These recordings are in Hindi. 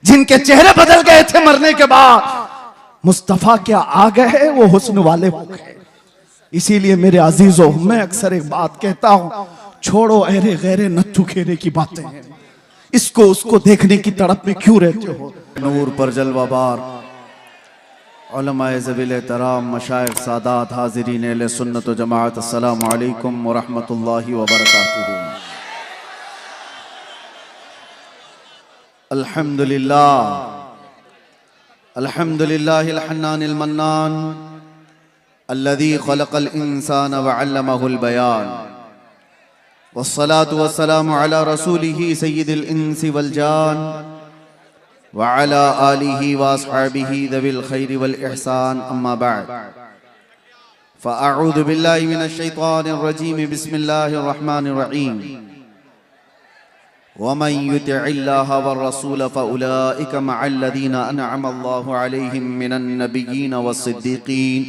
जिनके चेहरे बदल गए थे मरने के बाद, मुस्तफा क्या आ गए, वो हुस्न वाले हो गए। इसीलिए मेरे अजीजों, मैं अक्सर एक बात कहता हूं, छोड़ो अहरे गैरे नत्थु खेरे की बातें, इसको उसको देखने की तड़प में क्यों रहते हो। नूर पर जलवाबार उलमाए ज़वील तराम मशाइख सादात हाज़िरीन अहले सुन्नत व जमाअत, अस्सलामु अलैकुम व रहमतुल्लाहि व बरकातुहू। अल्हम्दुलिल्लाह अल्हम्दुलिल्लाहिल हन्नानिल मन्नान अल्लज़ी खलक़ल इंसान व अल्लमहुल बयान, वस्सलातु वस्सलामु अला रसूलिही सय्यिदिल इंसी वल जान व अला आलिही व अस्हाबिही ज़विल खैरि वल इहसान, अम्मा बअद। फ़अऊज़ु बिल्लाहि मिनश शैतानिर रजीम, बिस्मिल्लाहिर रहमानिर रहीम। वमन युतिइल्लाह वर्रसूल फ़उलाइका मअल्लज़ीना अनअम अल्लाहु अलैहिम मिनन नबिय्यीन वस्सिद्दीक़ीन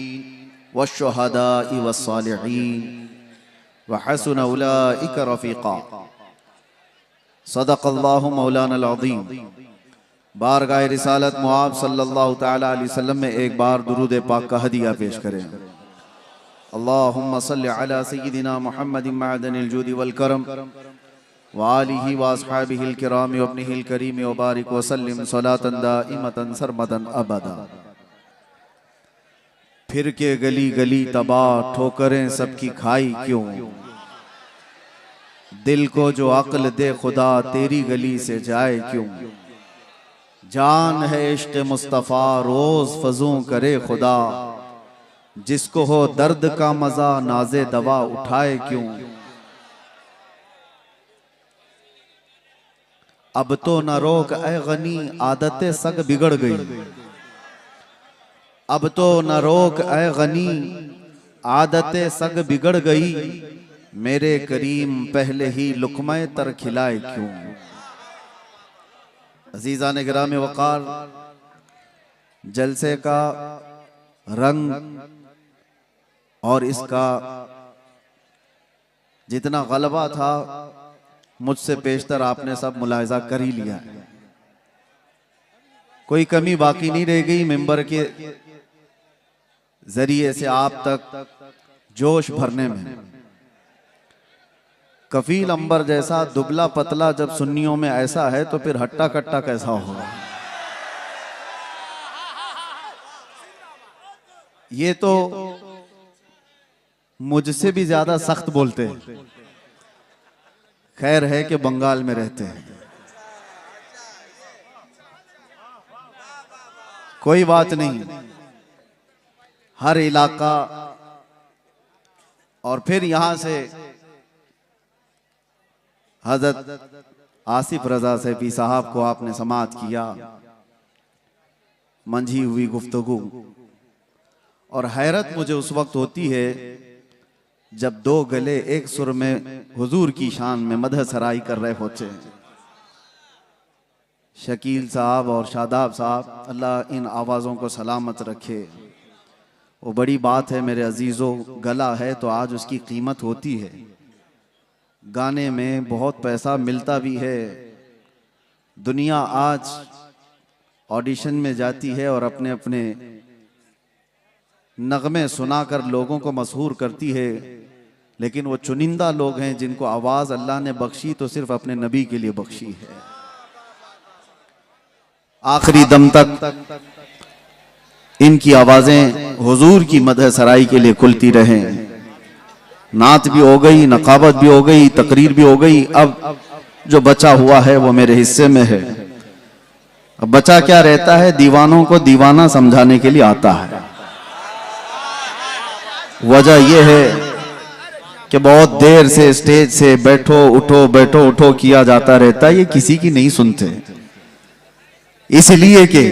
वश्शुहदाኢ वस्सालिहीन व हसुन उलाइका रफ़ीक़ा। सदक़ल्लाहु मौलानल अज़ीम। बारगाह रिसालत मुआब सल्लल्लाहु तआला अलैहि वसल्लम में एक बार दुरूद पाक का हदिया पेश करें। अल्लाहुम्मा सल्लि अला सय्यिदिना मुहम्मदिन मअदनिल जूदि वल करम व आलिही व अस्हाबिहिल किराम व इब्निहिल करीम व बारिक व सल्लिम सलातन दाइमतन सरमदन अबदा। फिर के गली गली तबाह, ठोकरें सबकी खाई क्यों, दिल को जो अक्ल दे खुदा तेरी गली से जाए क्यों। जान है इश्क़ मुस्तफ़ा रोज़ फज़ूं करे खुदा, जिसको हो दर्द का मज़ा नाज़े दवा उठाए क्यों। अब तो न रोक ऐ गनी आदतें सग बिगड़ गई, अब तो न रोक ऐ गनी आदतें सग बिगड़ गई, मेरे करीम पहले ही लुक़्मा तर खिलाए क्यों। अज़ीज़ान गिराम वक़ार, जलसे का रंग और इसका जितना गलबा था मुझसे पेशतर आपने सब मुलाहिज़ा कर ही लिया है। कोई कमी बाकी नहीं रह गई। मिंबर के जरिए से आप तक जोश भरने में। कफील अंबर जैसा दुबला पतला जब सुन्नियों में ऐसा है तो फिर हट्टा कट्टा कैसा होगा। ये तो मुझसे भी ज्यादा सख्त बोलते हैं। खैर है कि बंगाल में रहते हैं, कोई बात नहीं। हर इलाका और फिर यहां से हजरत आसिफ रजा सैफी साहब को आपने समाअत किया, मंझी हुई गुफ्तगू। और हैरत मुझे उस वक्त होती है जब दो गले एक सुर में हुजूर की शान में मदह सराई कर रहे होते हैं। शकील साहब और शादाब साहब, अल्लाह इन आवाज़ों को सलामत रखे। वो बड़ी बात है मेरे अजीज़ों, गला है तो आज उसकी कीमत होती है। गाने में बहुत पैसा मिलता भी है। दुनिया आज ऑडिशन में जाती है और अपने अपने नगमे सुनाकर लोगों को मशहूर करती है, लेकिन वो चुनिंदा लोग हैं जिनको आवाज़ अल्लाह ने बख्शी तो सिर्फ अपने नबी के लिए बख्शी है। आखिरी दम तक इनकी आवाज़ें हुजूर की मदह सराई के लिए खुलती रहें। नात भी हो गई, नकाबत भी हो गई, तकरीर भी हो गई। अब जो बचा हुआ है वो मेरे हिस्से में है। अब बचा क्या रहता है, दीवानों को दीवाना समझाने के लिए आता है। वजह यह है कि बहुत देर से स्टेज से बैठो उठो बैठो उठो किया जाता रहता है, ये किसी की नहीं सुनते। इसलिए कि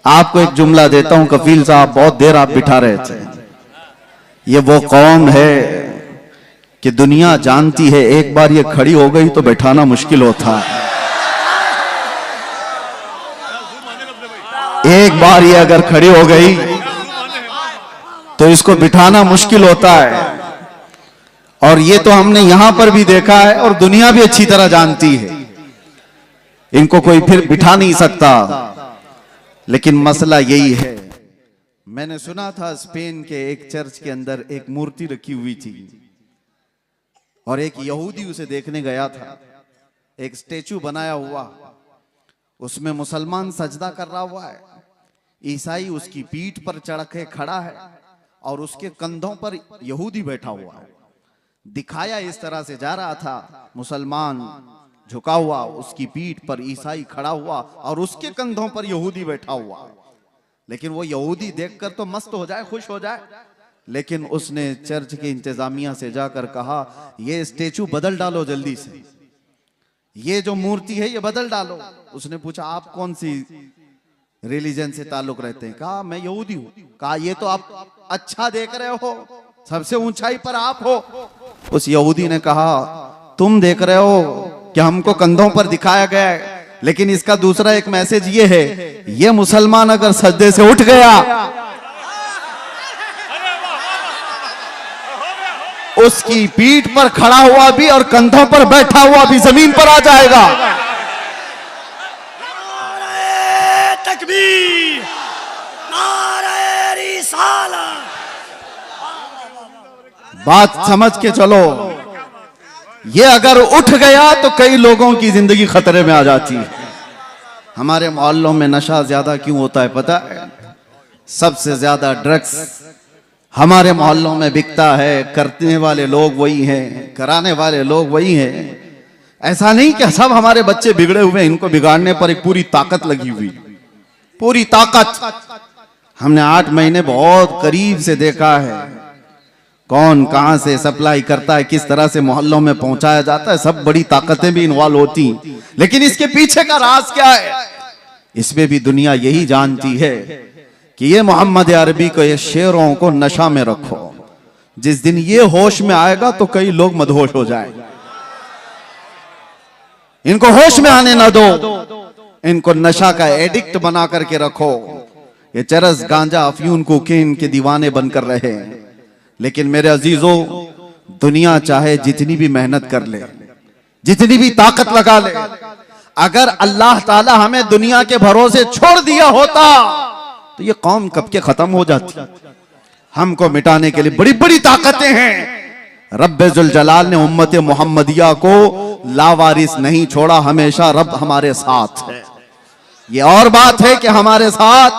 आपको एक जुमला देता हूं, कफील साहब बहुत देर आप बिठा रहे थे। ये वो कौम है कि दुनिया जानती है एक बार ये खड़ी हो गई तो बैठाना मुश्किल होता है। एक बार ये अगर खड़ी हो गई तो इसको बिठाना मुश्किल होता है। और ये तो हमने यहां पर भी देखा है और दुनिया भी अच्छी तरह जानती है। इनको कोई फिर बिठा नहीं सकता। लेकिन मसला यही है, मैंने सुना था स्पेन के एक चर्च के अंदर एक मूर्ति रखी हुई थी और एक यहूदी उसे देखने गया था। एक स्टेचू बनाया हुआ, उसमें मुसलमान सजदा कर रहा हुआ है, ईसाई उसकी पीठ पर चढ़ के खड़ा है और उसके कंधों पर यहूदी बैठा हुआ है। दिखाया इस तरह से जा रहा था, मुसलमान झुका हुआ, उसकी पीठ पर ईसाई खड़ा हुआ और उसके कंधों पर यहूदी बैठा हुआ। लेकिन वो यहूदी देखकर तो मस्त हो जाए, खुश हो जाए, लेकिन उसने चर्च की इंतजामिया से जाकर कहा, ये स्टेचू बदल डालो जल्दी से, ये जो मूर्ति है ये बदल डालो। उसने पूछा, आप कौन सी रिलीजन से ताल्लुक रखते हैं? कहा, मैं यहूदी हूं। कहा, ये तो आप अच्छा देख रहे हो, सबसे ऊंचाई पर आप हो। उस यहूदी ने कहा, तुम देख रहे हो कि हमको कंधों पर दिखाया गया है, लेकिन इसका दूसरा एक मैसेज ये है, ये मुसलमान अगर सजदे से उठ गया, उसकी पीठ पर खड़ा हुआ भी और कंधों पर बैठा हुआ भी जमीन पर आ जाएगा। नारे तकबीर, नारे रिसालत। बात समझ के चलो, ये अगर उठ गया तो कई लोगों की जिंदगी खतरे में आ जाती है। हमारे मोहल्लों में नशा ज्यादा क्यों होता है पता है? सबसे ज्यादा ड्रग्स हमारे मोहल्लों में बिकता है। करने वाले लोग वही हैं, कराने वाले लोग वही हैं। ऐसा नहीं कि सब हमारे बच्चे बिगड़े हुए, इनको बिगाड़ने पर एक पूरी ताकत लगी हुई, पूरी ताकत। हमने 8 महीने बहुत करीब से देखा है, कौन कहां से सप्लाई करता है, किस तरह से मोहल्लों में पहुंचाया जाता है, सब बड़ी ताकतें भी इन्वॉल्व होती। लेकिन इसके पीछे का राज क्या है? इसमें भी दुनिया यही जानती है कि ये मोहम्मद अरबी को, ये शेरों को नशा में रखो, जिस दिन ये होश में आएगा तो कई लोग मदहोश हो जाएंगे। इनको होश में आने ना दो, इनको नशा का एडिक्ट बना करके रखो। ये चरस, गांजा, अफयून, कोकीन के दीवाने बनकर रहे। लेकिन मेरे अजीजों, दुनिया चाहे जितनी भी मेहनत कर ले, जितनी भी ताकत लगा ले, अगर अल्लाह ताला हमें दुनिया के भरोसे छोड़ दिया होता तो ये कौम कब के खत्म हो जाती। हमको मिटाने के लिए बड़ी बड़ी ताकतें हैं। रब्बे जुल जलाल ने उम्मत मोहम्मदिया को लावारिस नहीं छोड़ा, हमेशा रब हमारे साथ है। ये और बात है कि हमारे साथ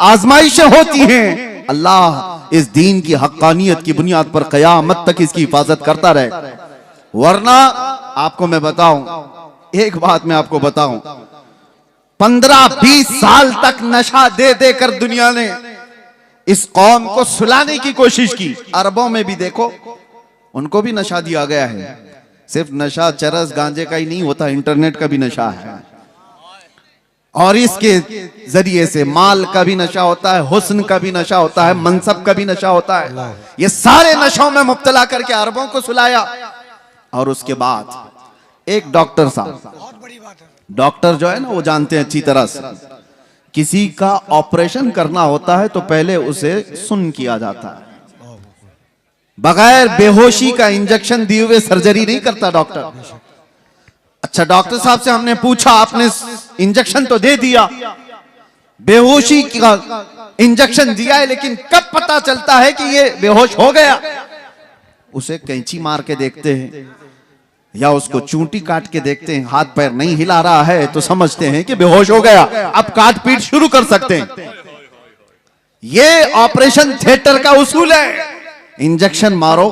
आजमाइशें होती हैं। अल्लाह इस दीन की हक्कानियत की बुनियाद पर कयामत तक इसकी हिफाजत करता रहे। वरना आपको मैं बताऊं, एक बात मैं आपको बताऊं, 15-20 साल तक नशा दे देकर दुनिया ने इस कौम को सुलाने की कोशिश की। अरबों में भी देखो, उनको भी नशा दिया गया है। सिर्फ नशा चरस गांजे का ही नहीं होता, इंटरनेट का भी नशा है, और इसके जरिए से माल का भी नशा होता है, हुस्न का भी नशा होता है, मनसब का भी नशा होता है। ये सारे नशों में मुब्तला करके अरबों को सुलाया। और उसके बाद एक डॉक्टर साहब, बहुत बड़ी बात है, डॉक्टर जो है ना, वो जानते हैं अच्छी तरह से, किसी का ऑपरेशन करना होता है तो पहले उसे सुन किया जाता है। बगैर बेहोशी का इंजेक्शन दिए हुए सर्जरी नहीं करता डॉक्टर। अच्छा, डॉक्टर साहब से हमने पूछा, आपने इंजेक्शन तो दे दिया, बेहोशी का इंजेक्शन दिया है, लेकिन कब पता चलता है कि ये बेहोश हो गया? उसे कैंची मार के देखते हैं या उसको चूंटी काट के देखते हैं, हाथ पैर नहीं हिला रहा है तो समझते हैं कि बेहोश हो गया, अब काट पीट शुरू कर सकते हैं। ये ऑपरेशन थिएटर का उसूल है। इंजेक्शन मारो,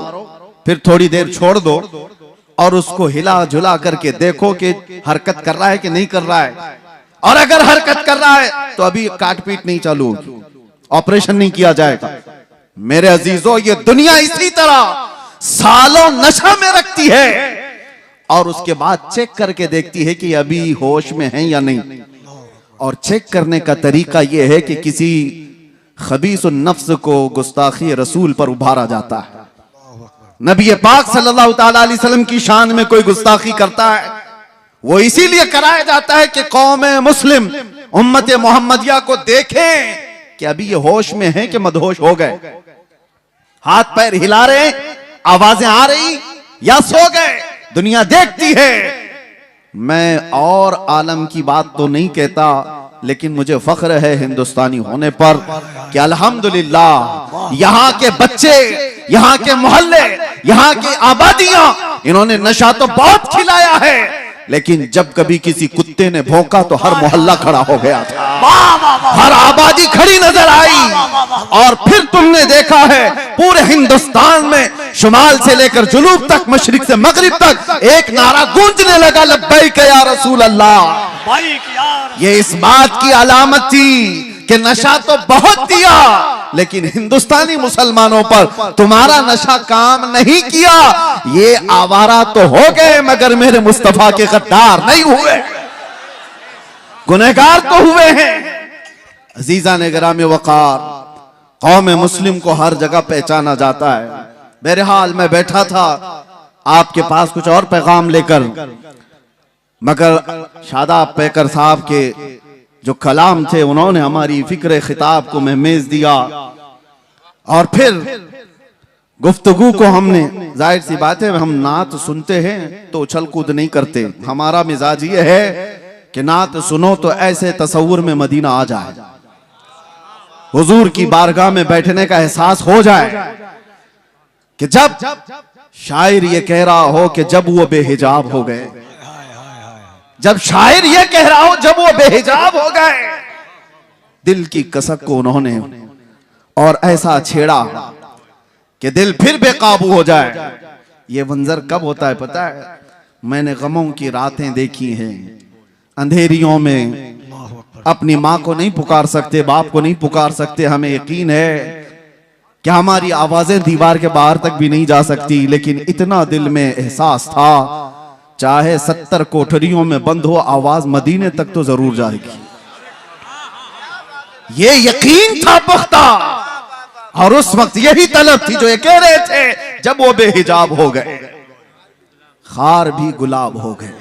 फिर थोड़ी देर छोड़ दो और उसको हिला झुला करके देखो कि हरकत कर रहा है कि नहीं कर रहा है, और अगर हरकत कर रहा है तो अभी काट पीट नहीं चालू होगी, ऑपरेशन नहीं किया जाएगा। मेरे अजीजों, ये दुनिया इसी तरह सालों नशा में रखती है और उसके बाद चेक करके देखती है कि अभी होश में है या नहीं। और चेक करने का तरीका यह है कि किसी खबीसुन नफ्स को गुस्ताखी रसूल पर उभारा जाता है। नबी पाक सल्लल्लाहु ताला अलैहि वसल्लम की शान में कोई गुस्ताखी करता है, वो इसीलिए कराया जाता है कि कौम मुस्लिम उम्मत मोहम्मदिया को देखें कि अभी ये होश में है कि मदहोश हो गए, हाथ पैर हिला रहे, आवाजें आ रही या सो गए। दुनिया देखती है मैं और आलम की बात तो नहीं कहता, लेकिन मुझे फख्र है हिंदुस्तानी होने पर कि अल्हम्दुलिल्लाह यहाँ के बच्चे, यहाँ के मोहल्ले, यहाँ की आबादियां, इन्होंने नशा तो बहुत खिलाया है, लेकिन जब कभी किसी कुत्ते ने भौंका तो हर मोहल्ला खड़ा हो गया था, हर आबादी खड़ी नजर आई। और फिर तुमने देखा है पूरे हिंदुस्तान में शुमाल से लेकर जुनूब तक, मशरिक से मगरिब तक एक नारा गूंजने लगा, लब्बैक या रसूल अल्लाह। ये इस बात की अलामत थी कि नशा तो बहुत दिया, लेकिन हिंदुस्तानी मुसलमानों पर तुम्हारा नशा काम नहीं किया। ये आवारा तो हो गए, मगर मेरे मुस्तफा के गद्दार नहीं हुए, गुनहगार तो हुए हैं। अजीजा ने गिरामे वकार, कौम मुस्लिम को हर जगह पहचाना जाता है। बहरहाल मैं बैठा था आपके पास कुछ और पैगाम लेकर, मगर शादाब पैकर साहब के जो कलाम थे उन्होंने हमारी फिक्र खिताब को महमेज दिया, और फिर गुफ्तगू को हमने, जाहिर सी बात है हम नात सुनते हैं तो उछल कूद नहीं करते, हमारा मिजाज ये है कि नात सुनो तो ऐसे तसव्वुर में मदीना आ जाए, हुजूर की बारगाह में बैठने का एहसास हो जाए, कि जब शायर ये कह रहा हो कि जब वो बेहिजाब हो गए, जब शायर ये कह रहा हो जब वो बेहिजाब हो गए, दिल की कसक को उन्होंने और ऐसा छेड़ा कि दिल फिर बेकाबू हो जाए। ये मंजर कब होता है पता है? मैंने गमों की रातें देखी हैं, अंधेरियों में अपनी माँ को नहीं पुकार सकते, बाप को नहीं पुकार सकते, हमें यकीन है कि हमारी आवाजें दीवार के बाहर तक भी नहीं जा सकती, लेकिन इतना दिल में एहसास था चाहे 70 कोठरियों में बंद हो, आवाज मदीने तक तो जरूर जाएगी। ये यकीन था पुख्ता, और उस वक्त यही तलब थी जो ये कह रहे थे जब वो बेहिजाब हो गए, खार भी गुलाब हो गए,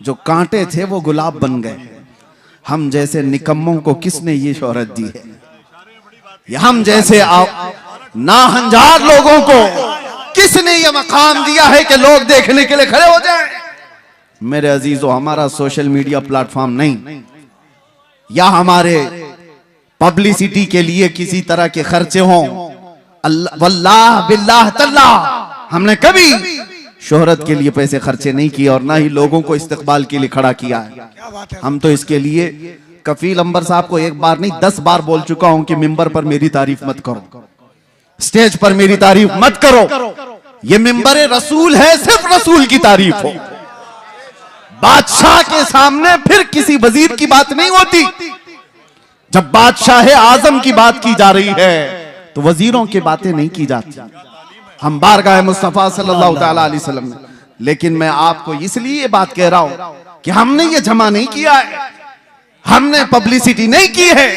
जो कांटे थे वो गुलाब बन गए। हम जैसे निकम्मों को किसने ये शोहरत दी है? ये हम जैसे नाहंजार लोगों को किसने ये मकाम दिया है कि लोग देखने के लिए खड़े हो जाएं? मेरे अजीजों, हमारा सोशल मीडिया प्लेटफॉर्म नहीं, या हमारे पब्लिसिटी के लिए किसी तरह के खर्चे हों, वल्लाह बिल्लाह तल्लाह हमने कभी शोहरत के लिए पैसे खर्चे नहीं किए, और ना ही लोगों को इस्तकबाल के लिए खड़ा किया है। हम तो इसके लिए कफील अंबर साहब को एक बार नहीं 10 बार बोल चुका हूं कि मिंबर पर मेरी तारीफ मत करो, स्टेज पर मेरी तारीफ मत करो, ये मिंबर रसूल है, सिर्फ रसूल की तारीफ हो। बादशाह के सामने फिर किसी वजीर की बात नहीं होती। जब बादशाह आजम की बात की जा रही है तो वजीरों की बातें नहीं की जाती। हम बारगाह मुस्तफा सल्लल्लाहु अलैहि वसल्लम में, लेकिन मैं आपको इसलिए ये बात कह रहा हूं कि हमने ये जमा नहीं किया है, हमने पब्लिसिटी नहीं की है।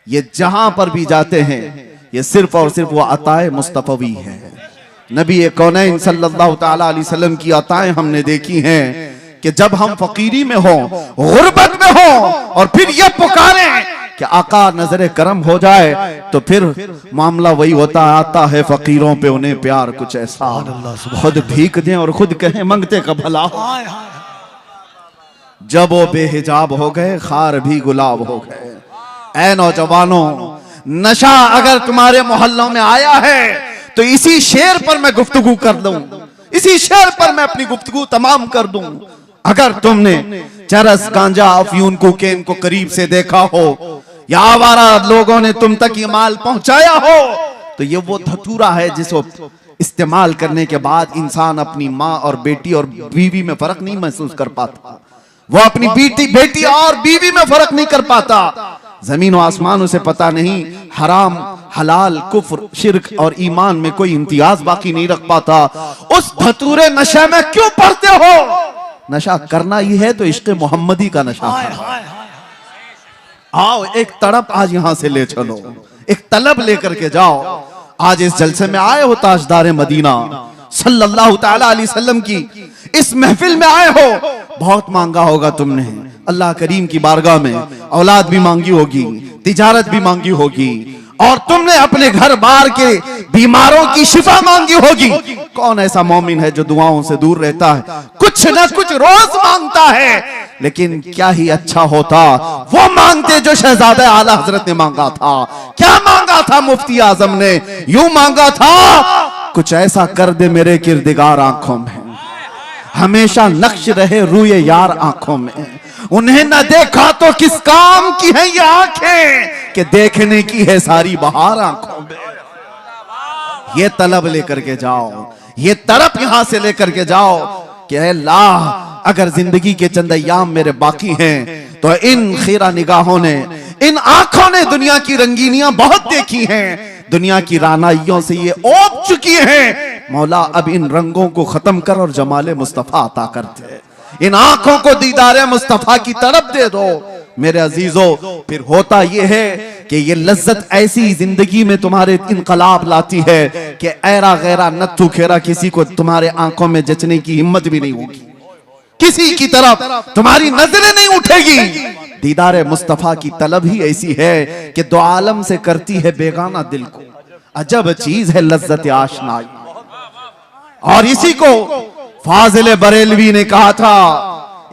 ये जहां पर भी जाते हैं ये सिर्फ और सिर्फ वो अताए मुस्तफवी है। नबी कौनैन सल्लल्लाहु अलैहि वसल्लम की अताएं हमने देखी हैं कि जब हम फकीरी में हो, गुर्बत में हो, और फिर ये पुकारें कि आका नजरे करम हो जाए, तो फिर मामला वही होता है, आता है फकीरों पे उन्हें प्यार कुछ ऐसा, खुद भीख दें और खुद कहें मंगते का भला हो। जब वो बेहिजाब हो गए, खार भी गुलाब हो गए। ऐ नौजवानों, नशा अगर तुम्हारे मोहल्लों में आया है तो इसी शेर पर मैं गुफ्तगू कर दूं, इसी शेर पर मैं अपनी गुफ्तगू तमाम कर दूं। अगर तुमने चरस, गांजा, अफयून, कोकेन को करीब से देखा हो, या आवारा लोगों ने तुम तक ये माल पहुंचाया हो, तो ये वो धतूरा है जिसको इस्तेमाल करने के बाद इंसान अपनी माँ और बेटी और बीवी में फर्क नहीं महसूस कर पाता। वो अपनी बेटी और बीवी में फर्क नहीं कर पाता। जमीन और आसमान उसे पता नहीं, हराम, हलाल, कुफ्र, शिर्क और ईमान में कोई इम्तियाज बाकी नहीं रख पाता। उस धतूरे नशे में क्यों पड़ते हो? नशा करना ही है तो इश्क़ मोहम्मदी का नशा। आओ एक तड़प आज यहां से ले चलो, एक तलब लेकर के जाओ। आज इस जलसे में आए हो, ताजदार मदीना सल्लल्लाहु अलैहि वसल्लम की इस महफिल में आए हो, बहुत मांगा होगा तुमने अल्लाह करीम की बारगाह में, औलाद भी मांगी होगी, तिजारत भी मांगी होगी, और तुमने अपने घर बार के बीमारों की शिफा मांगी होगी। कौन ऐसा मोमिन है जो दुआओं से दूर रहता है, कुछ ना कुछ रोज मांगता है। लेकिन क्या ही अच्छा होता वो मांगते जो शहजादे आला हजरत ने मांगा था। क्या मांगा था मुफ्ती आजम ने? यूं मांगा था, कुछ ऐसा कर दे मेरे किरदिगार आंखों में, हमेशा नक्श रहे रूए यार आंखों में। उन्हें न देखा तो किस काम की है ये आंखें, कि देखने की है सारी बहार आंखों में। ये तलब लेकर के जाओ, ये तड़प यहां से लेकर के जाओ कि अल्लाह, अगर जिंदगी के चंद अय्याम मेरे बाकी हैं तो इन खीरा निगाहों ने, इन आंखों ने दुनिया की रंगीनियां बहुत देखी हैं, दुनिया की रानाइयों से ये ओप चुकी हैं। मौला अब इन रंगों को खत्म कर और जमाले मुस्तफा अता कर दे। इन आंखों को दीदारे मुस्तफा की तरफ दे दो मेरे अजीजों। फिर होता यह है कि ये लज्जत ऐसी जिंदगी में तुम्हारे इनकलाब लाती है कि ऐरा गैरा नत्थु खेरा किसी को तुम्हारे आंखों में जचने की हिम्मत भी नहीं होगी, किसी की तरफ तुम्हारी नजरें नहीं उठेगी। दीदारे मुस्तफा की तलब ही ऐसी है कि दो आलम से करती है बेगाना दिल को। अजब चीज है लज्जत आशनाई। और इसी को फाजिल बरेलवी ने कहा था,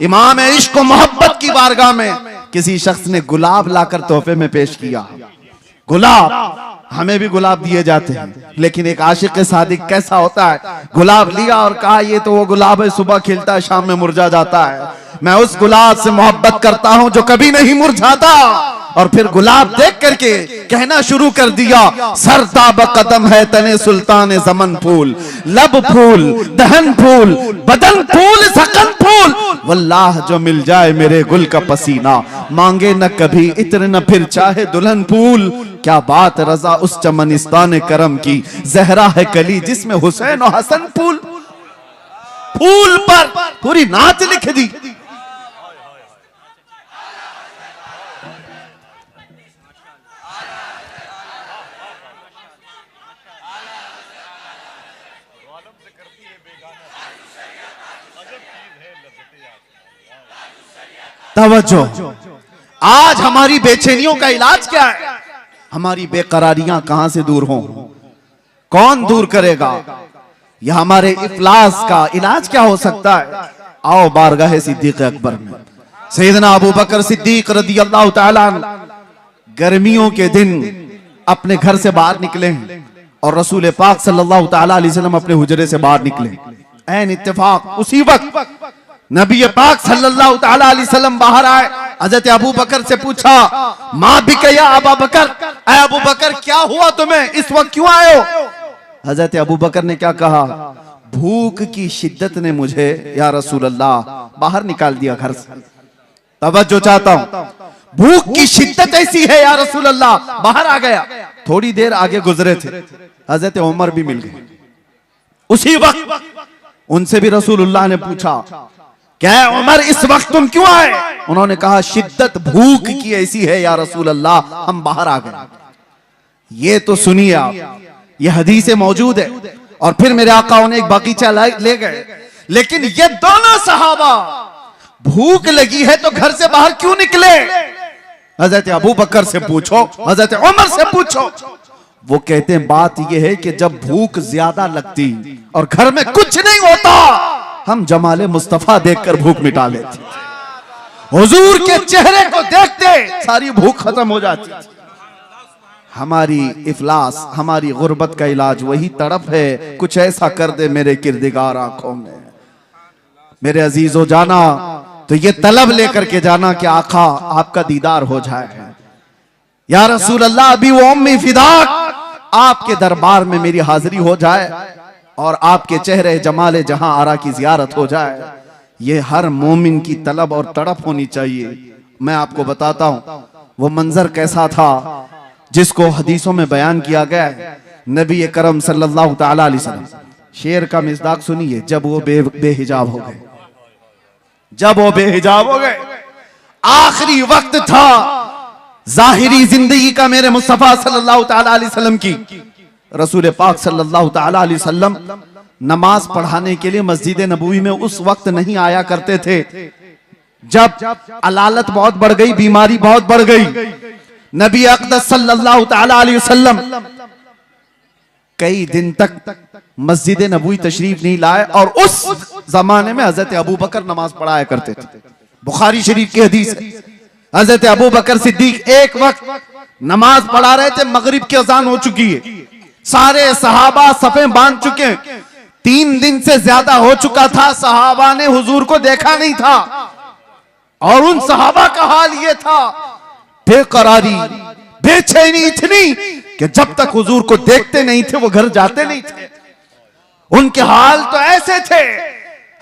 इमाम इश्क व मोहब्बत की बारगाह में किसी शख्स ने गुलाब लाकर तोहफे में पेश किया। गुलाब, हमें भी गुलाब दिए जाते हैं, लेकिन एक आशिक सादिक कैसा होता है? गुलाब लिया और कहा ये तो वो गुलाब है, सुबह खिलता है शाम में मुरझा जाता है। मैं उस गुलाब से मोहब्बत करता हूं जो कभी नहीं मुरझाता। और फिर गुलाब देख करके कहना शुरू कर दिया, सरताब कदम है तने सुल्तान जमन फूल, लब फूल, दहन फूल, बदन फूल, सकन फूल, वल्लाह जो मिल जाए मेरे गुल का पसीना, मांगे न कभी इत्र न फिर चाहे दुल्हन फूल। क्या बात रजा उस चमनिस्तान करम की, जहरा है कली जिसमें हुसैन और हसन फूल। फूल पर पूरी नात लिख दी। तवज्जो, आज हमारी बेचैनियों का इलाज क्या है? हमारी बेकरारियां कहां से दूर हों? कौन दूर करेगा? यह हमारे इफलास का इलाज क्या हो सकता है? आओ बारगाह सिद्दीक अकबर में। सैयदना अबू बकर सिद्दीक रदियल्लाहु ताला अन्हु गर्मियों के दिन अपने घर से बाहर निकले और रसूल पाक सल्लल्लाहु ताला अलैहि वसल्लम अपने हुजरे से बाहर निकले। ऐन इत्तेफाक उसी वक्त नबी पाक सल्लल्लाहु ताला अलैहि वसल्लम बाहर आए। हजरत अबू बकर से पूछा, माँ भी क्या अबू बकर, अबू बकर क्या हुआ तुम्हें, इस वक्त क्यों आए हो? हजरत अबू बकर ने क्या कहा, भूख की शिद्दत ने मुझे या रसूल अल्लाह बाहर निकाल दिया घर से। तवज्जो चाहता हूं, भूख की शिद्दत ऐसी है या रसूल अल्लाह, बाहर आ गया। थोड़ी देर आगे गुजरे थे, हजरत उमर भी मिल गए। उसी वक्त उनसे भी रसूलुल्लाह ने पूछा, क्या उमर इस वक्त तुम क्यों आए? उन्होंने कहा, शिद्दत भूख की ऐसी है या रसूल अल्लाह, हम बाहर आ गए। ये तो सुनिए आप, ये हदीसें मौजूद है। और फिर मेरे आका उन्हें एक बगीचा ले गए। लेकिन ये दोनों सहाबा, भूख लगी है तो घर से बाहर क्यों निकले? हजरत अबू बकर से पूछो, हजरत उमर से पूछो। वो कहते हैं बात यह है कि जब भूख ज्यादा लगती और घर में कुछ नहीं होता, हम जमाले मुस्तफा देखकर भूख मिटा लेते। हुजूर के चेहरे को देखते सारी भूख खत्म हो जाती। हमारी इफलास, हमारी गुर्बत का इलाज वही तड़प है, कुछ ऐसा कर दे मेरे किरदिगार आंखों में। मेरे अजीजों, जाना तो ये तलब लेकर के जाना कि आका आपका दीदार हो जाए। या रसूल अल्लाह, अभी वो उम्मी फिदाक, आपके दरबार में मेरी हाजिरी हो जाए और आपके चेहरे जमाले जहां आरा की जियारत हो जाए। ये हर मोमिन की तलब और तड़प होनी चाहिए। मैं आपको बताता हूं वो मंजर कैसा था जिसको हदीसों में बयान किया गया है। नबी करम सल्लल्लाहु ताला अलैहि वसल्लम, शेर का मिज़दाक सुनिए, जब वो बेहिजाब हो गए, जब वो बेहिजाब हो गए, आखिरी वक्त था जाहिरी जिंदगी का मेरे मुस्तफा सल्लल्लाहु ताला अलैहि वसल्लम की। रसूल पाक सल्लल्लाहु ताला अलैहि वसल्लम नमाज पढ़ाने के लिए मस्जिद नबवी में उस वक्त नहीं आया करते थे जब अलालत बहुत बढ़ गई, बीमारी बहुत बढ़ गई। नबी अक़दस सल्लल्लाहु ताला अलैहि वसल्लम कई दिन तक मस्जिद नबवी तशरीफ नहीं लाए और उस जमाने में हजरत अबू बकर नमाज पढ़ाया करते थे। बुखारी शरीफ की हदीस है, हजरत अबू बकर सिद्दीक एक वक्त नमाज पढ़ा रहे थे, मगरिब की अजान हो चुकी है, सारे सहाबा सफें बांध चुके हैं, 3 दिन से ज्यादा हो चुका था, सहाबा ने हुजूर को देखा नहीं था और उन सहाबा का हाल यह था, बेकरारी बेचैनी इतनी कि जब तक हुजूर को देखते नहीं थे वो घर जाते नहीं थे। उनके हाल तो ऐसे थे,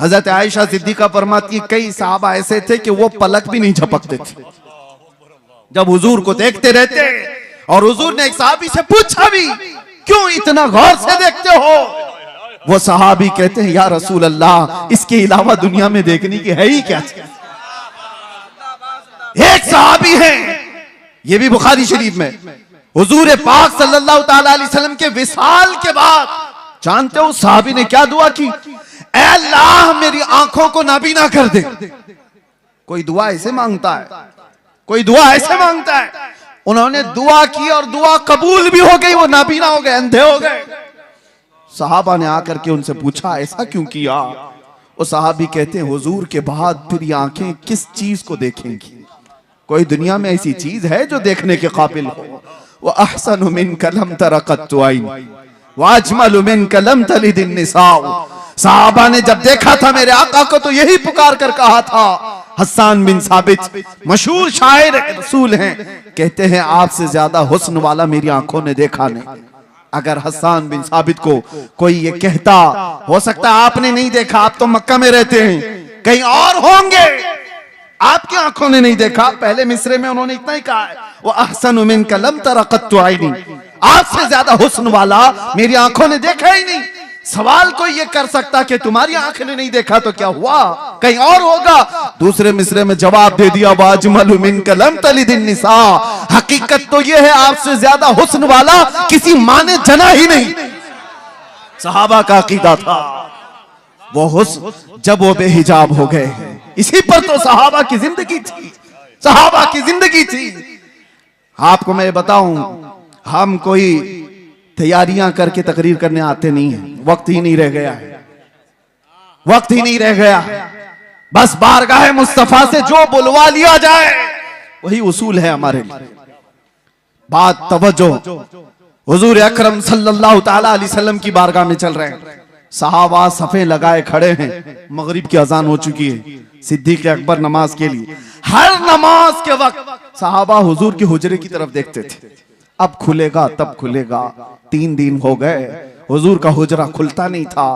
हजरत आयशा सिद्दीका फरमाती है कई सहाबा ऐसे थे कि वो पलक भी नहीं झपकते थे, जब हुजूर को देखते रहते। और हुजूर ने एक सहाबी से पूछा भी, क्यों इतना गौर से देखते हो? वो सहाबी कहते हैं, या रसूल अल्लाह, इसके अलावा दुनिया में देखने की है ही क्या? एक सहाबी है, ये भी बुखारी शरीफ में, हुजूर पाक सल्लल्लाहु ताला अलैहि वसल्लम के विसाल के बाद जानते हो सहाबी ने क्या दुआ की? ऐ अल्लाह मेरी आंखों को नाबीना कर दे। कोई दुआ ऐसे मांगता है, कोई दुआ ऐसे मांगता है। उन्होंने दुआ की और दुआ कबूल भी हो गई, वो नाबीना हो गए, अंधे हो गए। सहाबा ने आकर के उनसे पूछा ऐसा क्यों किया? वो सहाबी कहते हैं हुजूर के बाद फिर ये आंखें किस चीज को देखेंगी? कोई दुनिया में ऐसी चीज है जो देखने के काबिल हो? वो अहसनु मिनका लम तरा कत्तु आइन व अजमलु मिनका लम तलिद निसा। सहाबा ने जब देखा था मेरे आका को तो यही पुकार कर कहा था। हस्सान बिन साबित मशहूर शायर रसूल हैं, कहते हैं आपसे ज्यादा हुस्न वाला मेरी आंखों ने देखा नहीं। अगर हस्सान बिन साबित को कोई ये कहता, हो सकता है आपने नहीं देखा, आप तो मक्का में रहते हैं, कहीं और होंगे, आपकी आंखों ने नहीं देखा। पहले मिसरे में उन्होंने इतना ही कहा है, वो अहसनु मिनका लम तरा कत्तु आइनी, आपसे ज्यादा हुस्न वाला मेरी आंखों ने देखा ही नहीं। सवाल कोई ये कर सकता कि तुम्हारी आंख ने नहीं देखा तो क्या हुआ, कहीं और होगा। दूसरे मिसरे में जवाब दे दिया, वाजमलु मिनका लम तलिदिन निसा, हकीकत तो ये है आपसे ज्यादा हुस्न वाला किसी मां ने जना ही नहीं। सहाबा का अकीदा था। वो हुस्न जब वो बेहिजाब हो गए, इसी पर तो सहाबा की जिंदगी थी, सहाबा की जिंदगी थी। आपको मैं बताऊं, हम कोई तैयारियां करके तकरीर करने आते नहीं है, वक्त ही नहीं रह गया है, वक्त ही नहीं रह गया। बस बारगाह मुस्तफा से जो बुलवा लिया जाए वही उसूल है हमारे लिए। बात तवज्जो, हुजूर अकरम सल्लल्लाहु ताला अलैहि वसल्लम की बारगाह में चल रहे हैं, सहाबा सफे लगाए खड़े हैं, मगरिब की अजान हो चुकी है, सिद्दीक अकबर नमाज के लिए। हर नमाज के वक्त सहाबा हुजूर के हुजरे की तरफ देखते थे, अब खुलेगा तब खुलेगा। 3 दिन हो गए, हुजूर का हुजरा खुलता नहीं था।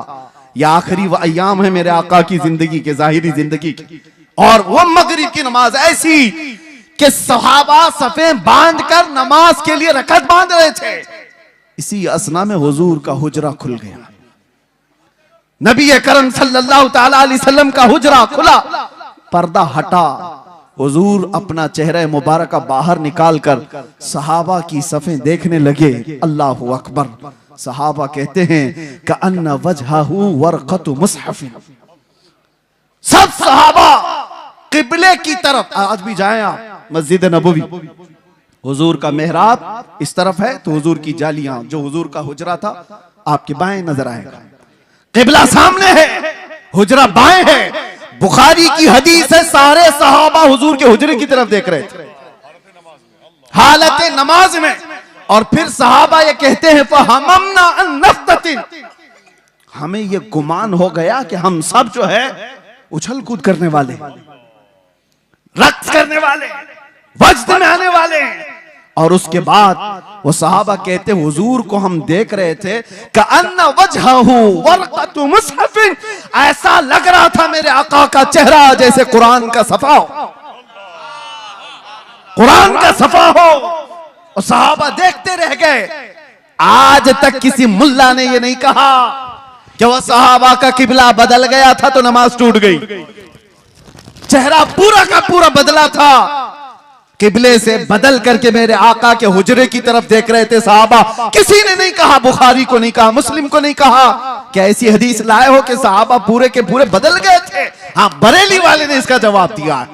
यह आखिरी अय्याम है मेरे आका की जिंदगी के, जाहिरी जिंदगी की। और वो मगरिब की नमाज ऐसी कि सहाबा सफे बांध कर नमाज के लिए रकत बांध रहे थे। इसी असना में हुजूर का हुजरा खुल गया, नबी करम सल्लल्लाहु ताला अलैहि वसल्लम का हुजरा खुला, पर्दा हटा, हुजूर अपना चेहरा मुबारक बाहर निकालकर सहाबा की सफ़ें देखने लगे। अल्लाहु अकबर। सहाबा कहते हैं कि अन्ना वजहहु वरक़तु मुसहफ़। सब सहाबा किबले की तरफ, आज भी जाएं आप मस्जिद नबवी, हुजूर का मेहराब इस तरफ है तो हुजूर की जालियां, जो हुजूर का हुजरा था आपके बाएं नजर आएगा। किबला सामने है, हुजरा बाएं है। बुखारी की हदीस है, सारे सहाबा हुजूर के हुजरे की तरफ देख रहे थे हालत नमाज में। और फिर सहाबा ये कहते हैं फहममना अन नफ्ततिन, हमें ये गुमान हो गया कि हम सब जो है उछल कूद करने वाले, रक्स करने वाले, वज्द में आने वाले हैं। और उसके बाद वो सहाबा कहते हुजूर को हम देख रहे थे कि अन्ना वजहहु वरक़तु मुसहफ़िन, ऐसा लग रहा था मेरे आका का चेहरा जैसे कुरान का सफा हो, कुरान का सफा हो। और सहाबा देखते रह गए। आज तक किसी मुल्ला ने ये नहीं कहा कि वह सहाबा का किबला बदल गया था तो नमाज टूट गई। चेहरा पूरा का पूरा बदला था, किबले से बदल करके मेरे आका के हुजरे की तरफ देख रहे थे सहाबा। किसी ने नहीं कहा, बुखारी को नहीं कहा, मुस्लिम को नहीं कहा क्या ऐसी हदीस लाए हो कि सहाबा पूरे के पूरे बदल गए थे। हाँ, बरेली वाले ने इसका जवाब दिया है,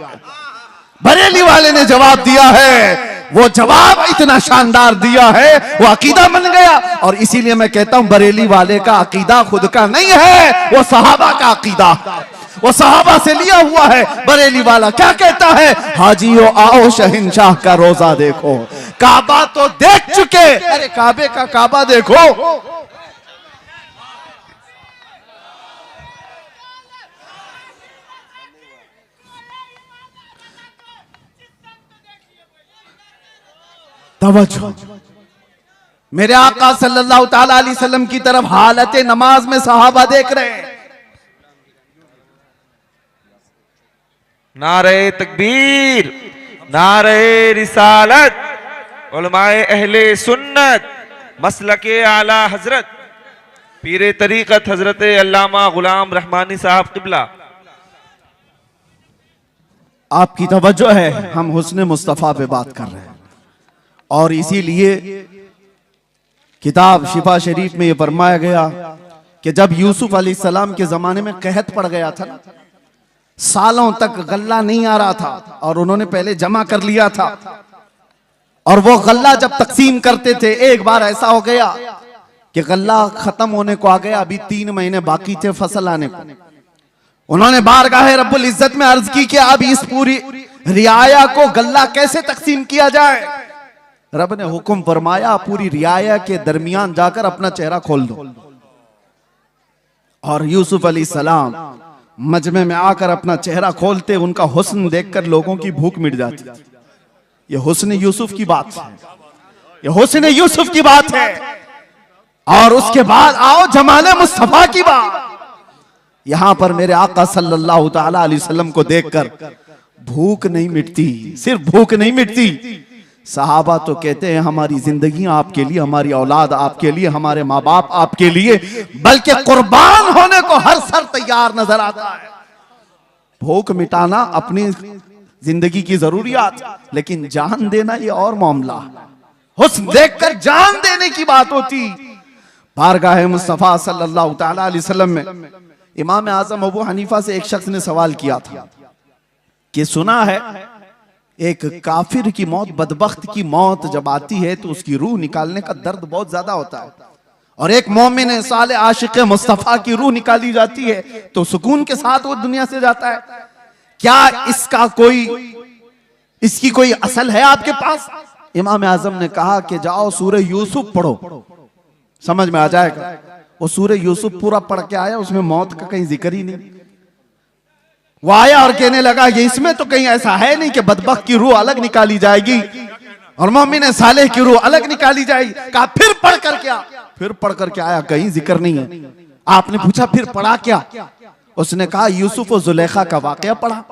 बरेली वाले ने जवाब दिया है वो जवाब इतना शानदार दिया है, वो अकीदा बन गया। और इसीलिए मैं कहता हूं बरेली वाले का अकीदा खुद का नहीं है, वो सहाबा का अकीदा, वो सहाबा से लिया हुआ है। बरेली वाला क्या कहता है, हाजियो आओ शहंशाह का रोजा देखो। काबा तो देख चुके, अरे काबे का काबा देखो। तवज्जो, मेरे आका सल्लल्लाहु ताला अलैहि वसल्लम की तरफ हालत नमाज में सहाबा देख रहे हैं। नारे तकबीर, नारे रिसालत, उलमाए अहले सुन्नत, मसलके आला हजरत पीरे तरीकत हजरत अल्लामा गुलाम रहमानी साहब किबला। आपकी तवज्जो है, हम हुस्न मुस्तफा पे बात कर रहे हैं और इसीलिए किताब शिफा शरीफ में यह फरमाया गया कि जब यूसुफ अलैहिस्सलाम के जमाने में कहत पड़ गया था ना, सालों तक गल्ला नहीं आ रहा था और उन्होंने पहले जमा कर लिया था, और वो गल्ला जब तकसीम करते थे, एक बार ऐसा हो गया कि गल्ला खत्म होने को आ गया, अभी 3 महीने बाकी थे फसल आने को। उन्होंने बारगाह रब्बुल इज्जत में अर्ज की कि अब इस पूरी रियाया को गल्ला कैसे तकसीम किया जाए। रब ने हुक्म फरमाया पूरी रियाया के दरमियान जाकर अपना चेहरा खोल दो। और यूसुफ अलैहिस्सलाम मजमे में आकर अपना चेहरा खोलते, उनका हुस्न देखकर लोगों की भूख मिट जाती। ये हुस्न यूसुफ की बात है, ये हुस्न यूसुफ की बात है। और उसके बाद आओ जमाने मुस्तफा की बात। यहां पर मेरे आका सल्लल्लाहु ताला अलैहि वसल्लम को देखकर भूख नहीं मिटती, सिर्फ भूख नहीं मिटती। सहाबा तो कहते हैं हमारी जिंदगी आपके लिए, हमारी औलाद आपके लिए, हमारे माँ बाप आपके लिए, बल्कि कुर्बान होने को हर सर तैयार नजर आता है। भूख मिटाना अपनी जिंदगी की जरूरियात, लेकिन जान देना ये और मामला। हुस्न देखकर जान देने की बात होती। बारगाह मुस्तफा सल्लल्लाहु ताला अलैहि वसल्लम में इमाम आजम अबू हनीफा से एक शख्स ने सवाल किया था कि सुना है एक काफिर की मौत, बदबख्त की मौत जब आती है तो उसकी रूह निकालने का दर्द बहुत ज्यादा होता है, और एक मोमिन साले आशिक मुस्तफा की रूह निकाली जाती है तो सुकून के साथ वो दुनिया से जाता है। क्या इसकी कोई असल है आपके पास? इमाम आजम ने कहा कि जाओ सूरह यूसुफ पढ़ो, समझ में आ जाएगा। वो सूरह यूसुफ पूरा पढ़ के आया, उसमें मौत का कहीं जिक्र ही नहीं। वो आया और कहने लगा ये इसमें तो कहीं ऐसा है नहीं कि बदबख्त की रूह अलग निकाली जाएगी और मोमिन सालेह की रूह अलग निकाली जाएगी। कहा फिर पढ़ कर क्या? फिर पढ़ कर क्या आया, कहीं जिक्र नहीं है। आपने पूछा फिर पढ़ा क्या? उसने कहा यूसुफ और जुलेखा का वाकया पढ़ा,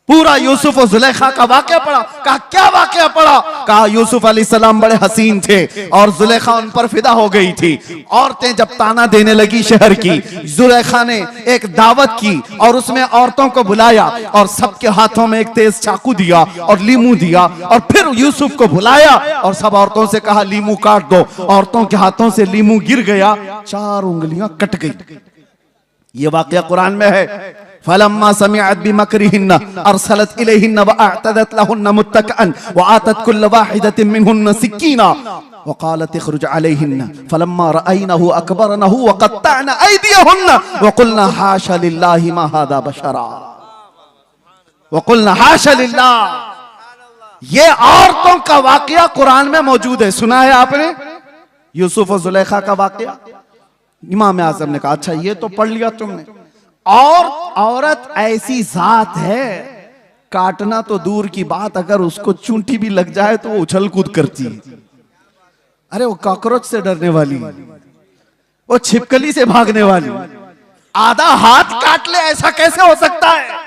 पूरा यूसुफ और जुलेखा का वाकया पढ़ा। कहा क्या वाकया पढ़ा? कहा यूसुफ अलैहिस्सलाम बड़े हसीन थे और जुलेखा उन पर फिदा हो गई थी। औरतें जब ताना देने लगी शहर की, जुलेखा ने एक दावत की और उसमें औरतों को बुलाया और सबके हाथों में एक तेज चाकू दिया और लीमू दिया, और फिर यूसुफ को बुलाया और सब औरतों से कहा लीमू काट दो। औरतों के हाथों से लीमू गिर गया, 4 उंगलियां कट गई। ये वाकया कुरान में है। फलम्मा समिअत बिमकरिहिन्न अरसलत इलैहिन्न व अअतदत लहुन्न मुत्तकअन व आतत कुल्ल वाहिदतिन मिनहुन्न सिक्कीना व क़ालत इख़रुज अलैहिन्न फलम्मा रअयनहु अकबरनहु व क़त्तअना अयदियहुन्न व क़ुलना हाशा लिल्लाहि मा हाज़ा बशरा व क़ुलना हाशा लिल्लाह। ये औरतों का वाकया कुरान में मौजूद है, सुना है आपने? यूसुफ और जुलेखा का वाकया। इमाम आज़म ने कहा अच्छा ये तो पढ़ लिया तुमने। और औरत ऐसी जात है, काटना तो दूर की बात, अगर उसको चूंटी भी लग जाए तो वो उछल कूद करती है। अरे वो कॉकरोच से डरने वाली, वो छिपकली से भागने वाली, आधा हाथ काट ले ऐसा कैसे हो सकता है?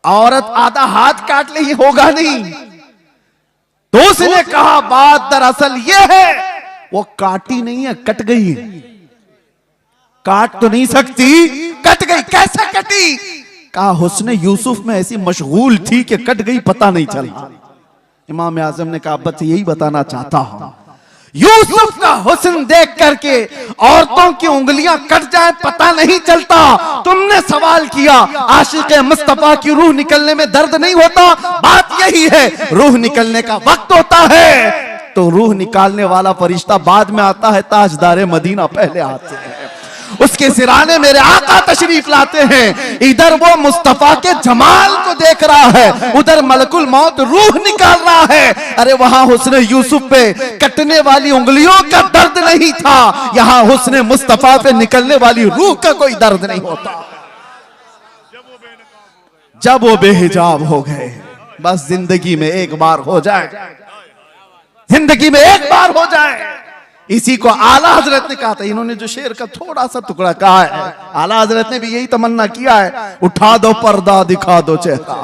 औरत आधा हाथ काट ले ये होगा नहीं। तो उसने कहा बात दरअसल ये है वो काटी नहीं है, कट गई है। काट तो नहीं सकती, कट गई। कैसे कटी? कहा हुस्न यूसुफ में ऐसी मशगूल थी कि कट गई, पता नहीं चला। इमाम आजम ने कहा बस यही बताना चाहता हूं, यूसुफ का हुस्न देख करके औरतों की उंगलियां कट जाए पता नहीं चलता। तुमने सवाल किया आशिक मुस्तफा की रूह निकलने में दर्द नहीं होता। बात यही है, रूह निकलने का वक्त होता है तो रूह निकालने वाला फरिश्ता बाद में आता है, ताजदार मदीना पहले आते हैं, उसके सिराने मेरे आका तशरीफ लाते हैं। इधर वो मुस्तफा के जमाल को देख रहा है, उधर मलकुल मौत रूह निकाल रहा है। अरे वहां हुस्न यूसुफ पे कटने वाली उंगलियों का दर्द नहीं था, यहां हुस्न मुस्तफा पे निकलने वाली रूह का कोई दर्द नहीं होता। जब वो बेहिजाब हो गए, बस जिंदगी में एक बार हो जाए, जिंदगी में एक बार हो जाए। इसी को आला हजरत ने कहा था। इन्होंने जो शेर का थोड़ा सा टुकड़ा कहा है, आला हजरत ने भी यही तमन्ना किया है, उठा दो पर्दा दिखा दो चेहरा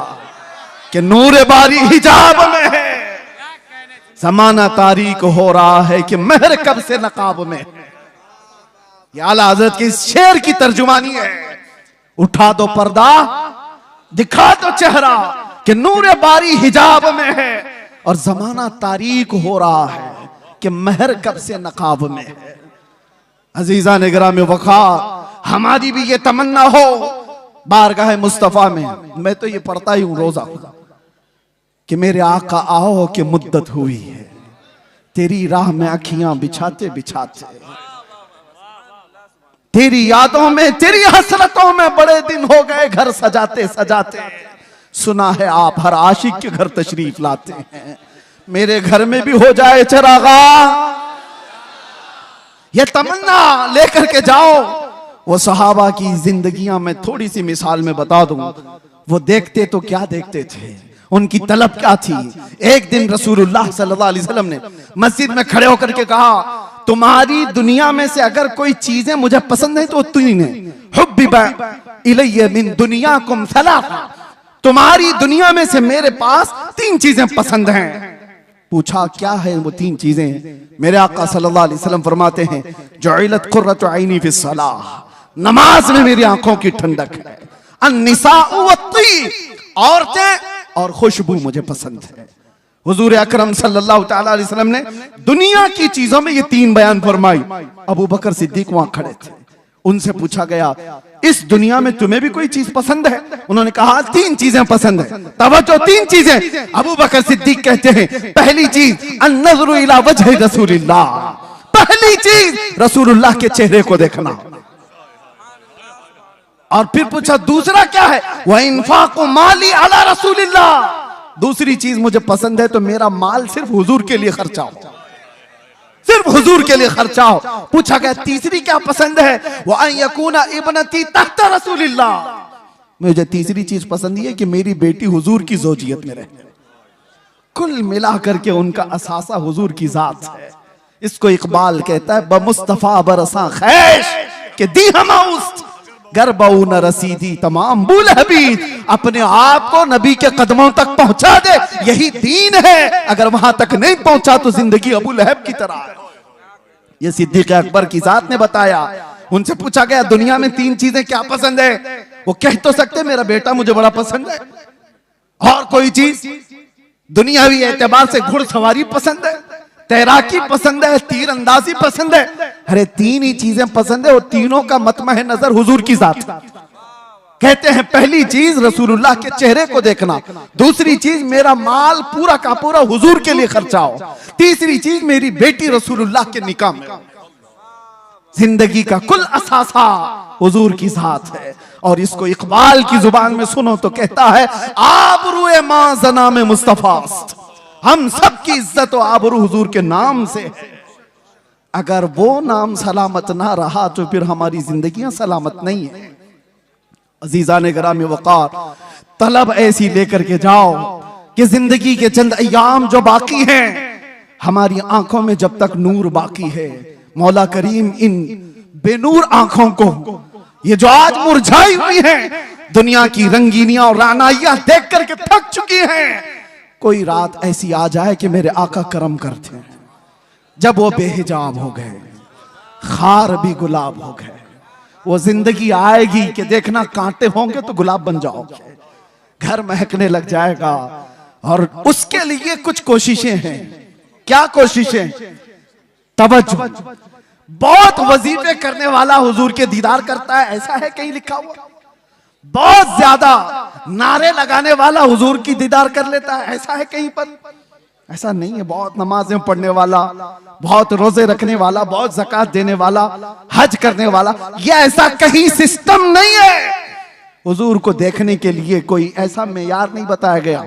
कि नूर बारी हिजाब में है। जमाना तारीक हो रहा है कि महर कब से नकाब में। ये आला हजरत के इस शेर की तर्जुमानी है, उठा दो पर्दा दिखा दो चेहरा कि नूर बारी हिजाब में है, और जमाना तारीक हो रहा है कि महर कब से नकाब में है। अजीजा निगराम वक़ार, हमारी भी ये तमन्ना हो बारगाह मुस्तफा में। मैं तो ये पढ़ता ही हूं रोजा कि मेरे आका आओ कि मुद्दत हुई है, तेरी राह में अखियां बिछाते बिछाते, तेरी यादों में तेरी हसरतों में बड़े दिन हो गए घर सजाते सजाते। सुना है आप हर आशिक के घर तशरीफ लाते हैं, मेरे घर में भी हो जाए चरागा। ये तमन्ना लेकर के जाओ। वो सहाबा की जिंदगियां में थोड़ी सी मिसाल में बता दूं, वो देखते तो क्या देखते थे, उनकी तलब क्या थी। एक दिन रसूलुल्लाह सल्लल्लाहु अलैहि वसल्लम ने मस्जिद में खड़े होकर के कहा, तुम्हारी दुनिया में से अगर कोई चीजें मुझे पसंद है तो तीन है। हुब्बिबा इलैया मिन दुनियाकुम सलासा, तुम्हारी दुनिया में से मेरे पास तीन चीजें पसंद हैं। पूछा क्या है वो तीन चीजें? मेरे आका सल्लल्लाहु अलैहि वसल्लम फरमाते हैं, जुइलत कुर्रतु ऐनी फिस सलाह, नमाज में मेरी आंखों की ठंडक है। अन्निसाउ वत्तीब, औरतें और खुशबू मुझे पसंद है। हुजूर अकरम सल्लल्लाहु ताला अलैहि वसल्लम ने दुनिया की चीजों में ये तीन बयान फरमाई। अबू बकर सिद्दीक वहां खड़े थे, उनसे पूछा गया इस दुनिया में तुम्हें भी कोई चीज पसंद है? उन्होंने कहा तीन चीजें पसंद है। तवज्जो, तीन चीजें। अबू बकर सिद्दीक कहते हैं पहली चीज अन्नज़रु इला वजहि रसूलिल्लाह, पहली चीज रसूलुल्लाह के चेहरे को देखना। और फिर पूछा दूसरा क्या है? व इन्फाक़ु माली अला रसूलिल्लाह, दूसरी चीज मुझे पसंद है तो मेरा माल सिर्फ हुजूर के लिए खर्चा हो, सिर्फ हुजूर के लिए खर्चा हो। पूछा गया तीसरी क्या पसंद है? वो अन यकूना इब्नती तहत रसूलिल्लाह, मुझे तीसरी चीज पसंद है कि मेरी बेटी हुजूर की ज़ौजियत में रहे। कुल मिला करके उनका असासा हुजूर की जात है। इसको इकबाल कहता है बमुस्तफा बरसा खैश के दी हमाउस्त गरबऊ न रसीदी तमाम बुल हबीब, अपने आप को नबी के कदमों तक पहुंचा दे, यही दीन है। अगर वहां तक नहीं पहुंचा तो जिंदगी अबू लहब की तरह है। ये सिद्दीक अकबर की जात ने बताया। उनसे पूछा गया दुनिया में तीन चीजें क्या पसंद है? वो कह तो सकते मेरा बेटा मुझे बड़ा पसंद है, और कोई चीज दुनियावी एतबार से घुड़सवारी पसंद है, तैराकी पसंद है, तीर अंदाजी पसंद है। अरे तीन ही चीजें पसंद है, और तीनों का मतमह नजर हुजूर की जात। कहते हैं पहली चीज रसूलुल्लाह के चेहरे को देखना, दूसरी चीज मेरा माल पूरा का पूरा हुजूर के लिए खर्चा हो, तीसरी चीज मेरी बेटी रसूलुल्लाह के निकाह में। जिंदगी का कुल असासा हुजूर की जात है। और इसको इकबाल की जुबान में सुनो तो कहता है आबरूए मां जना में मुस्तफास्त, हम सब की इज्जत और आबरू हुजूर के नाम से है। अगर वो नाम सलामत ना रहा तो फिर हमारी जिंदगियां सलामत नहीं है। अजीजा ने ग्राम वक़ार, तलब ऐसी लेकर के जाओ कि जिंदगी के चंद अय्याम जो बाकी हैं, हमारी आंखों में जब तक नूर बाकी है, मौला करीम इन बेनूर आंखों को ये जो आज मुरझाई हुई हैं, दुनिया की रंगीनियां और रानाइयां देख करके थक चुकी हैं, कोई रात ऐसी आ जाए कि मेरे आका करम करते हैं। जब वो बेहिजाब हो गए, खार भी गुलाब हो गए, वो जिंदगी आएगी कि देखना कांटे होंगे तो गुलाब बन जाओगे, घर महकने लग जाएगा। और उसके लिए कुछ कोशिशें हैं। क्या कोशिशें? तवज्जो, बहुत वजीफे करने वाला हुजूर के दीदार करता है, ऐसा है कहीं लिखा हुआ? बहुत ज्यादा नारे लगाने वाला हुजूर की दीदार कर लेता है, ऐसा है कहीं पर? ऐसा नहीं है। बहुत नमाजें पढ़ने वाला, बहुत रोजे रखने वाला, बहुत ज़कात देने वाला, हज करने वाला, ये ऐसा कहीं सिस्टम नहीं है। हुजूर को देखने के लिए कोई ऐसा मेयार नहीं बताया गया।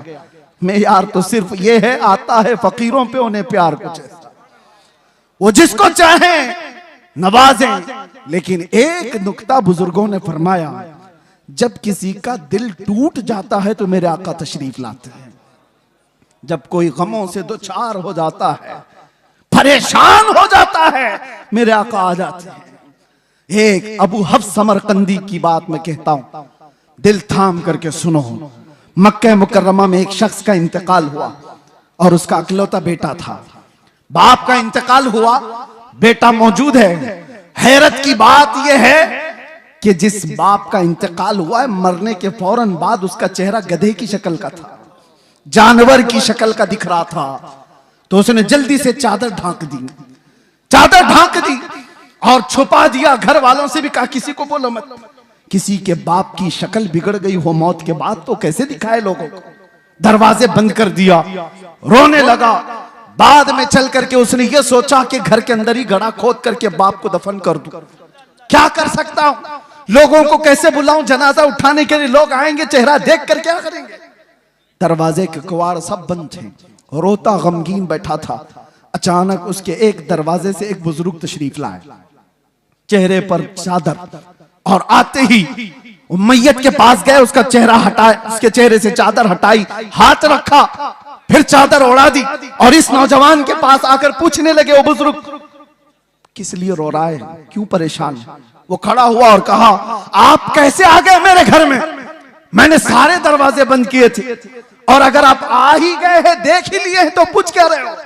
मेयार तो सिर्फ ये है, आता है फकीरों पे उन्हें प्यार कुछ ऐसा, वो जिसको चाहे नवाजें। लेकिन एक नुक्ता बुजुर्गों ने फरमाया, जब किसी का दिल टूट जाता है तो मेरे आका तशरीफ लाते हैं। जब कोई गमों से दो चार हो जाता है, परेशान हो जाता है, मेरे आका आ जाते हैं। एक अबू हफ्स समरकंदी की बात मैं कहता हूं, दिल थाम करके सुनो। मक्का मुकर्रमा में एक शख्स का इंतकाल हुआ और उसका अकलौता बेटा था। बाप का इंतकाल हुआ, बेटा मौजूद है। हैरत की बात यह है कि जिस बाप का इंतकाल हुआ है, मरने के फौरन बाद उसका चेहरा गधे की शक्ल का था, जानवर की शक्ल का दिख रहा था। तो उसने जल्दी से चादर ढांक दी, चादर ढांक दी और छुपा दिया। घर वालों से भी कहा किसी को बोलो मत। किसी के बाप की शक्ल बिगड़ गई हो मौत के बाद तो कैसे दिखाए लोगों को। दरवाजे बंद कर दिया, रोने लगा। बाद में चल करके उसने ये सोचा कि घर के अंदर ही गड्ढा खोद करके बाप को दफन कर दूं। क्या कर सकता हूं, लोगों को कैसे बुलाऊं, जनाजा उठाने के लिए लोग आएंगे, चेहरा देख कर क्या करेंगे। दरवाजे के कवाड़ सब बंद थे, रोता गमगीन बैठा था। अचानक उसके एक दरवाजे से एक बुजुर्ग तशरीफ लाए, चेहरे पर चादर, और आते ही मैयत के पास गए, उसका चेहरा हटाया, उसके चेहरे से चादर हटाई, हाथ रखा, फिर चादर उड़ा दी और इस नौजवान के पास आकर पूछने लगे, ओ बुजुर्ग किस लिए रो रहा है, क्यों परेशान है? वो खड़ा हुआ और कहा, आप कैसे आ गए मेरे घर में? मैंने सारे दरवाजे बंद किए थे और अगर आप आ ही गए हैं, देख ही लिए हैं, तो पूछ क्या रहे हो?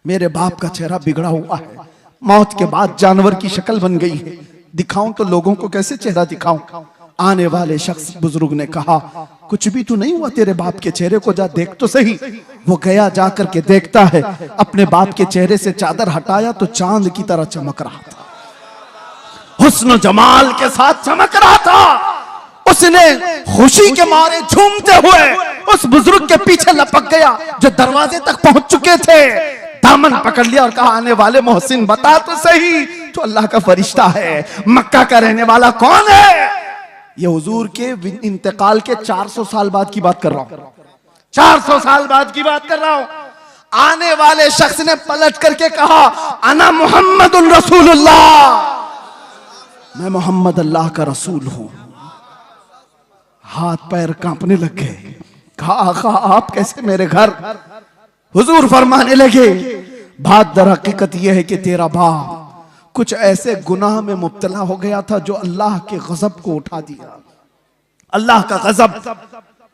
मेरे बाप का चेहरा बिगड़ा हुआ है, मौत के बाद जानवर की शक्ल बन गई है, दिखाऊं तो लोगों को कैसे चेहरा दिखाऊं? आने वाले शख्स बुजुर्ग ने कहा, कुछ भी तो नहीं हुआ, तेरे बाप के चेहरे को जा देख तो सही। वो गया, जाकर के देखता है, अपने बाप के चेहरे से चादर हटाया तो चांद की तरह चमक रहा था, हुस्न जमाल के साथ चमक रहा था। उसने खुशी के मारे झूमते हुए उस बुजुर्ग के पीछे लपक गया जो दरवाजे तक पहुंच चुके थे, दामन पकड़ लिया और कहा, आने वाले मोहसिन बता तो सही, तो अल्लाह का फरिश्ता है, मक्का का रहने वाला कौन है? ये हुजूर के इंतकाल के 400 साल बाद की बात कर रहा हूं, 400 साल बाद की बात कर रहा हूं। आने वाले शख्स ने पलट करके कहा, अना मुहम्मदुर रसूलुल्लाह, मैं मोहम्मद अल्लाह का रसूल हूं। हाथ पैर कांपने लग गए। कहा, आका आप कैसे मेरे घर? हुजूर फरमाने लगे, बात दर हकीकत यह है कि तेरा बाप कुछ ऐसे गुनाह में मुब्तला हो गया था जो अल्लाह के गजब को उठा दिया। अल्लाह का गजब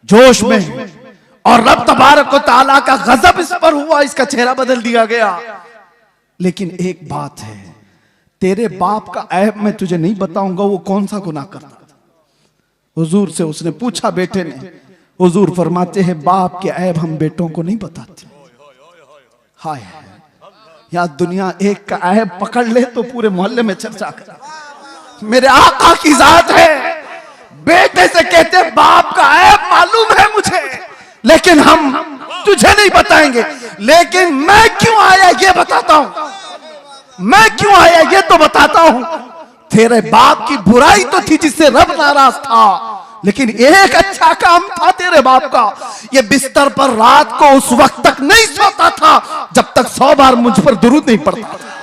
जोश में, और रब तबारक व तआला का गजब इस पर हुआ, इसका चेहरा बदल दिया गया। लेकिन एक बात है, तेरे बाप का ऐब मैं तुझे नहीं बताऊंगा वो कौन सा गुनाह करता था। हुजूर से उसने पूछा, बेटे ने। हुजूर फरमाते हैं, बाप के ऐब हम बेटों को नहीं बताते। हाय, या दुनिया एक का ऐब पकड़ ले तो पूरे मोहल्ले में चर्चा कर। मेरे आका की जात है, बेटे से कहते बाप का ऐब मालूम है मुझे, लेकिन हम तुझे नहीं बताएंगे। लेकिन मैं क्यों आया ये बताता हूं, मैं क्यों आया ये तो बताता हूं। तेरे बाप की बुराई तो थी जिससे रब नाराज था, लेकिन एक अच्छा काम था तेरे बाप का, ये बिस्तर पर रात को उस वक्त तक नहीं सोता था जब तक 100 बार मुझ पर दुरूद नहीं पड़ता था।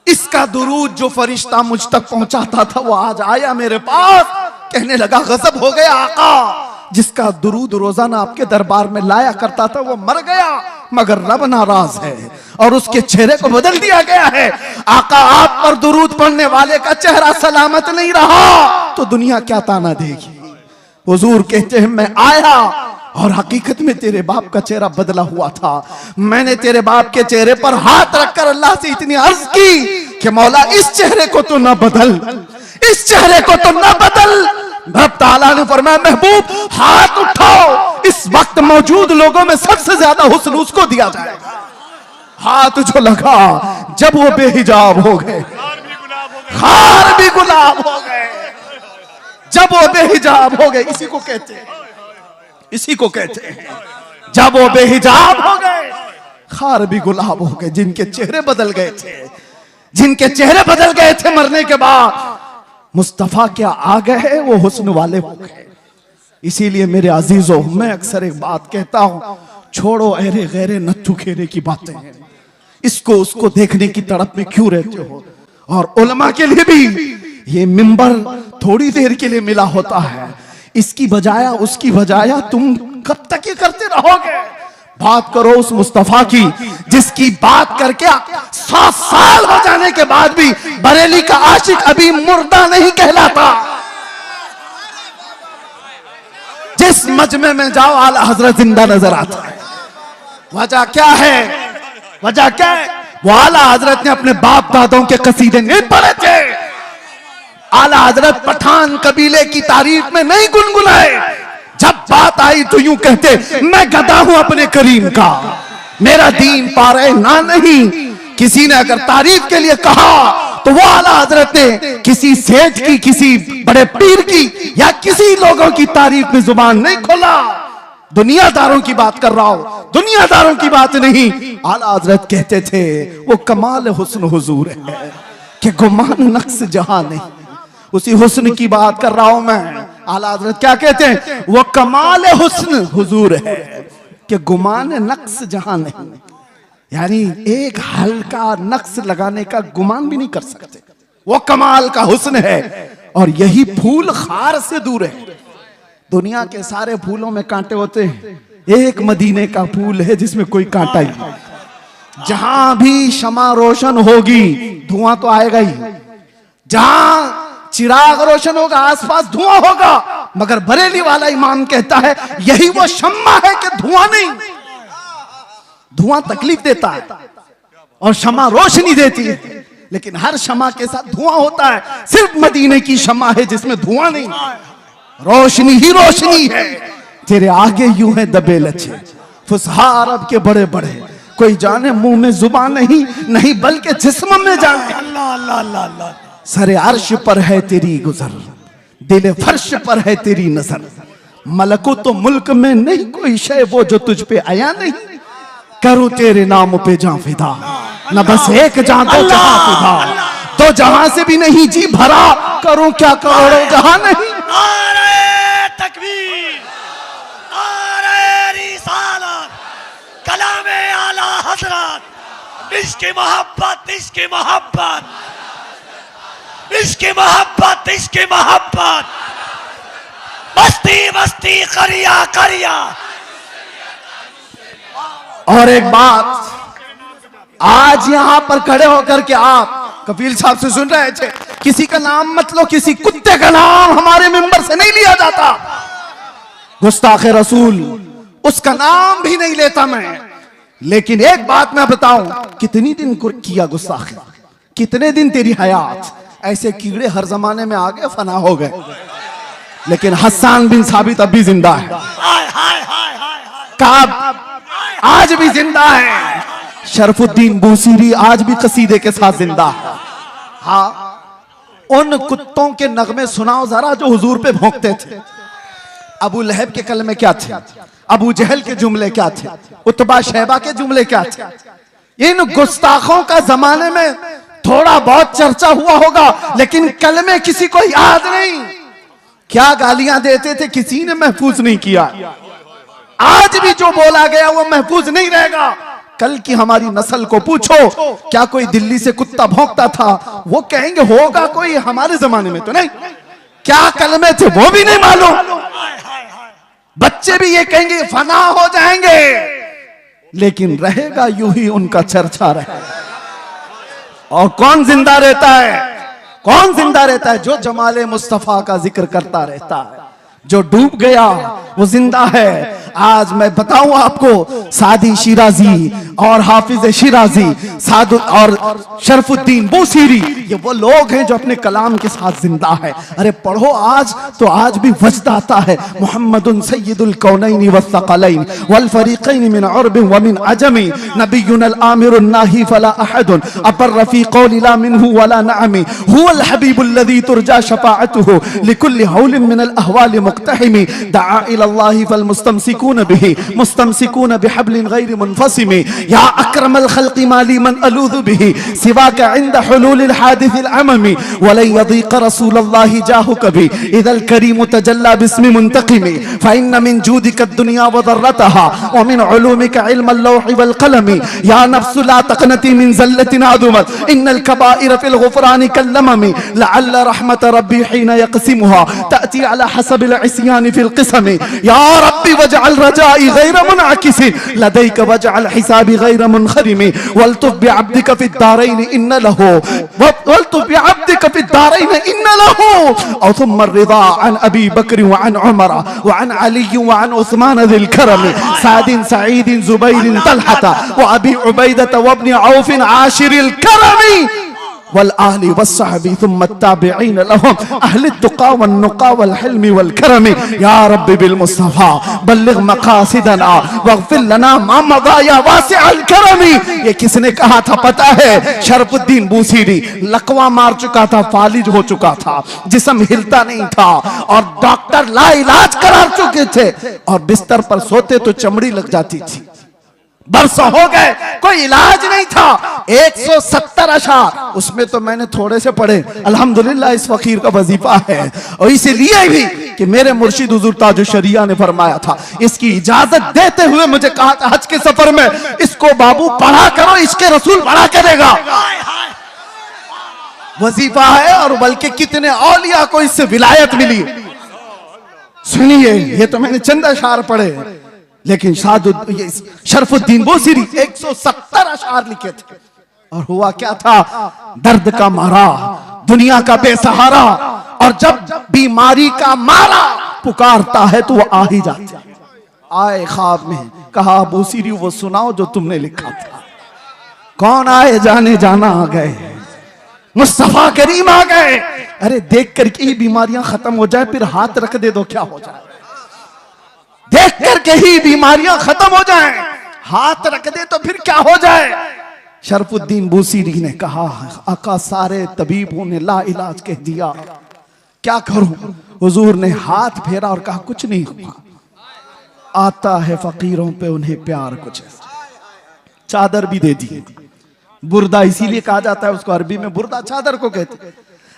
इसका दुरूद जो फरिश्ता मुझ तक पहुंचाता था वो आज आया मेरे पास, कहने लगा गजब हो गया आका, जिसका दुरूद रोजाना आपके दरबार में लाया करता था वो मर गया, मगर रब नाराज है और उसके चेहरे को बदल दिया गया है। आका आप पर दुरूद पढ़ने वाले का चेहरा सलामत नहीं रहा तो दुनिया क्या ताना देगी। हुजूर कहते हैं, मैं आया और हकीकत में तेरे बाप का चेहरा बदला हुआ था। मैंने तेरे बाप के चेहरे पर हाथ रखकर अल्लाह से इतनी अर्ज की कि मौला इस चेहरे को तो ना बदल, इस चेहरे को तो ना बदल। रब ताला ने फरमाया, महबूब हाथ उठाओ, इस वक्त मौजूद लोगों में सबसे ज्यादा हुस्न उसको दिया जाएगा। हाथ जो लगा जब वो बेहिजाब हो गए, खार भी गुलाब हो गए जब वो बेहिजाब हो गए। इसी को कहते हैं, इसी को कहते हैं जब वो बेहिजाब हो गए खार भी गुलाब हो गए। जिनके चेहरे बदल गए थे, जिनके चेहरे बदल गए थे मरने के बाद, मुस्तफा क्या आ गए वो हुस्न वाले हो गए। इसीलिए मेरे अजीजों, मैं अक्सर एक बात कहता हूं, छोड़ो अरे गैरे नत्थु खेरे की बातें, इसको उसको देखने की तड़प में क्यों रहते हो। और उलमा के लिए भी ये मिंबर थोड़ी देर के लिए मिला होता है, इसकी बजाया उसकी बजाया तुम कब तक ये करते रहोगे। बात करो उस मुस्तफा की जिसकी बात करके 100 साल हो जाने के बाद भी बरेली का आशिक अभी मुर्दा नहीं कहलाता। जिस मजमे में जाओ आला हजरत जिंदा नजर आता है। वजह क्या है? वजह क्या है? वो आला हजरत ने अपने बाप दादों के कसीदे नहीं पढ़े थे। आला हजरत पठान कबीले की तारीफ में नहीं गुनगुनाए। जब बात आई तो यूं कहते, मैं गधा हूं अपने करीम का, मेरा दीन पारे ना नहीं। किसी ने अगर तारीफ के लिए कहा तो वो आला हजरत ने किसी सेठ की, किसी बड़े पीर की या किसी लोगों की तारीफ में जुबान नहीं खोला। दुनियादारों की बात कर रहा हूं, दुनियादारों की बात नहीं। आला हजरत कहते थे वो कमाल हुस्न हुजूर है कि गुमान नक्श जहां नहीं। उसी हुस्न की बात कर रहा हूं मैं। आला हजरत क्या कहते हैं? वो कमाल हुस्न हुजूर है कि गुमान नक्श जहां नहीं। यानी एक हल्का नक्श लगाने का गुमान भी नहीं कर सकते। वो कमाल का हुस्न है। और यही फूल खार से दूर है। दुनिया के सारे फूलों में कांटे होते हैं, एक मदीने का फूल है जिसमें कोई कांटा ही नहीं। जहां भी शमा रोशन होगी धुआं तो आएगा ही। जहां चिराग रोशन होगा आसपास धुआं होगा। मगर बरेली वाला इमाम कहता है यही वो शम्मा है कि धुआं नहीं। धुआं तकलीफ देता है और शमा रोशनी देती है, लेकिन हर शमा के साथ धुआं होता है। सिर्फ मदीने की शमा है जिसमें धुआं नहीं, रोशनी ही रोशनी है। तेरे आगे यूं है दबे लच्छे फुसहा अरब के बड़े बड़े, कोई जाने मुंह में जुबान नहीं, नहीं बल्कि जिस्म में जाने। अल्लाह अल्लाह अल्लाह अल्लाह। सरे अर्श पर है तेरी गुजर, दिल फर्श पर है तेरी नजर। मलको तो मुल्क में नहीं कोई शय वो जो तुझ पे आया नहीं। करूं तेरे नाम पे जां फिदा, न बस एक जां दो जहां फिदा। दो जहां से भी नहीं जी भरा, करूं क्या करोड़ों जहां नहीं। नारे तकबीर, नारे रिसालत, कलामे आला हजरत, इश्क़ मोहब्बत, इश्क़ मोहब्बत, इश्क़ मोहब्बत, इश्क़ मोहब्बत, बस्ती बस्ती करिया करिया। और एक बात, आज यहां पर खड़े होकर के आप कफील साहब से सुन रहे थे, किसी का नाम मत लो, किसी कुत्ते का नाम हमारे मिंबर से नहीं लिया जाता। गुस्ताखे रसूल उसका नाम भी नहीं लेता मैं। लेकिन एक बात मैं बताऊं, कितनी दिन किया गुस्ताखी, कितने दिन तेरी हयात। ऐसे कीड़े हर जमाने में आ गए, फना हो गए, लेकिन हस्सान बिन साबित अब भी जिंदा है। काब आज भी जिंदा है। शरफुद्दीन बूसीरी आज भी कसीदे के साथ जिंदा है। हाँ, उन कुत्तों के नगमे सुनाओ जरा जो हुजूर पे भौंकते थे। अबू लहब के कलमे क्या थे, अबू जहल के जुमले क्या थे, उतबा शैबा के जुमले क्या थे। इन गुस्ताखों का जमाने में थोड़ा बहुत चर्चा हुआ होगा, लेकिन कलमे किसी को याद नहीं। क्या गालियां देते थे किसी ने महफूज नहीं किया। आज भी जो बोला गया वो महफूज नहीं रहेगा। कल की हमारी नस्ल को पूछो, क्या कोई दिल्ली से कुत्ता भौंकता था? वो कहेंगे होगा कोई, हमारे जमाने में तो नहीं। क्या कलमे थे वो भी नहीं मालूम। बच्चे भी ये कहेंगे फना हो जाएंगे, लेकिन रहेगा यूं ही उनका चर्चा रहेगा। और कौन जिंदा रहता है? कौन जिंदा रहता है? जो जमाले मुस्तफा का जिक्र करता रहता है। जो डूब गया वो जिंदा है। आज मैं बताऊं आपको, सादी शिराजी और हाफिज शिराजी साद और शरफुद्दीन बूसीरी, ये वो लोग हैं जो अपने कलाम के साथ जिंदा है। अरे पढ़ो आज तो आज भी वजद आता है। मुहम्मदुन सय्यदुल कौनैन वस्सक़लैन वल फरीक़ैन मिन उर्ब व मिन अजमी नबियुनल आमिरुन नाही फला अहदुन अबर फी क़ौलि ला मिनहु वला नअमी हुवल हबीबुल लज़ी तुरजा शफ़ाअतुहु लिकुल्लि हौलिन मिनल अहवालि मुक़्तहिमी दआ इलल्लाहि फल मुस्तमसिकून बिही मुस्तमसिकून बिहब्लिन गैरि मुनफ़सिमी या अक्रमल खल्क़ि माली मन अलूज़ु बिही सिवाका इंद हुलूलिल हादिसिल अममी वलन यदीक़ रसूलल्लाहि जाहु कभी इदल करीम तजल्ला बिस्मि मुंतक़िमी फ़इन्न मिन जूदिक दुनिया व ज़र्रतहा व मिन उलूमिका इल्मल लौहि वल क़लमी या नफ्सु ला तक़नती मिन ज़ल्लतिन अज़ुमत इन्नल कबाइर फिल गुफ़रानि कल्लममी लअल्ल रहमत रब्बी हीन यक़सिमुहा तअती अला हसबिल इस्यान फिल क़िस्मी या रब्बी वजअल रजाई गैर मुनअकिसिन लदैक वजअल हिसाबी गैर मुनख़रिमी वल्तुफ़ बिअब्दिक फ़िद दारैन इन्न लहू वल्तुफ़ बिअब्दिक फ़िद दारैन इन्न लहू औ थुम्मा रिज़ा अन अबी बकर व अन उमर व अन अली व अन उस्मान ज़िल करम सादिन सईद ज़ुबैर तलहता व अबी उबैदा व इब्न औफ आशिरिल करमी वल आहली वस्सहबी थुम्मा ताबिईन लहुम अहले तुक़ा वन नुक़ा वल हिल्मी वल करमी या रब्बी बिल मुस्तफ़ा बल्लिग़ मक़ासिदना वग़फ़िर लना मा मज़ा या वासिअल करमी। ये किसने कहा था पता है? शरफुद्दीन बूसीरी। लकवा मार चुका था, फालिज हो चुका था, जिस्म हिलता नहीं था और डॉक्टर लाइलाज करार चुके थे और बिस्तर पर सोते तो चमड़ी लग जाती थी। बरसों हो गए, कोई इलाज नहीं था। 170 अशार, उसमें तो मैंने थोड़े से पढ़े। अल्हम्दुलिल्लाह इस फकीर का वजीफा है और इसीलिए भी कि मेरे मुर्शिद हुजूर ताज शरिया ने फरमाया था, इसकी इजाजत देते हुए मुझे कहा था हज के सफर में, इसको बाबू पढ़ा करो, इसके रसूल पढ़ा करेगा। वजीफा है और बल्कि कितने औलिया को इससे विलायत मिली। सुनिए, ये तो मैंने चंद अशार पढ़े, लेकिन शरफुद्दीन बूसीरी 170 अशार लिखे थे। और हुआ क्या था? दर्द का मारा, दुनिया का बेसहारा, और जब बीमारी का मारा पुकारता है तो वो आ ही जाता है। आए ख्वाब में, कहा बूसीरी वो सुनाओ जो तुमने लिखा था। कौन आए? जाने जाना आ गए, मुस्तफा करीम आ गए। अरे देख करके ही बीमारियां खत्म हो जाए, फिर हाथ रख दे दो क्या हो जाए? देख करके ही बीमारियां खत्म हो जाएं, हाथ रख दे तो फिर क्या हो जाए? शरफुद्दीन बूसीरी ने कहा, आका सारे तबीबों ने ला इलाज कह दिया, क्या करूं? हुजूर ने हाथ फेरा और कहा कुछ नहीं हुआ, आता है फकीरों पे उन्हें प्यार कुछ। चादर भी दे दी, बुर्दा इसीलिए कहा जाता है उसको, अरबी में बुर्दा चादर को कहते।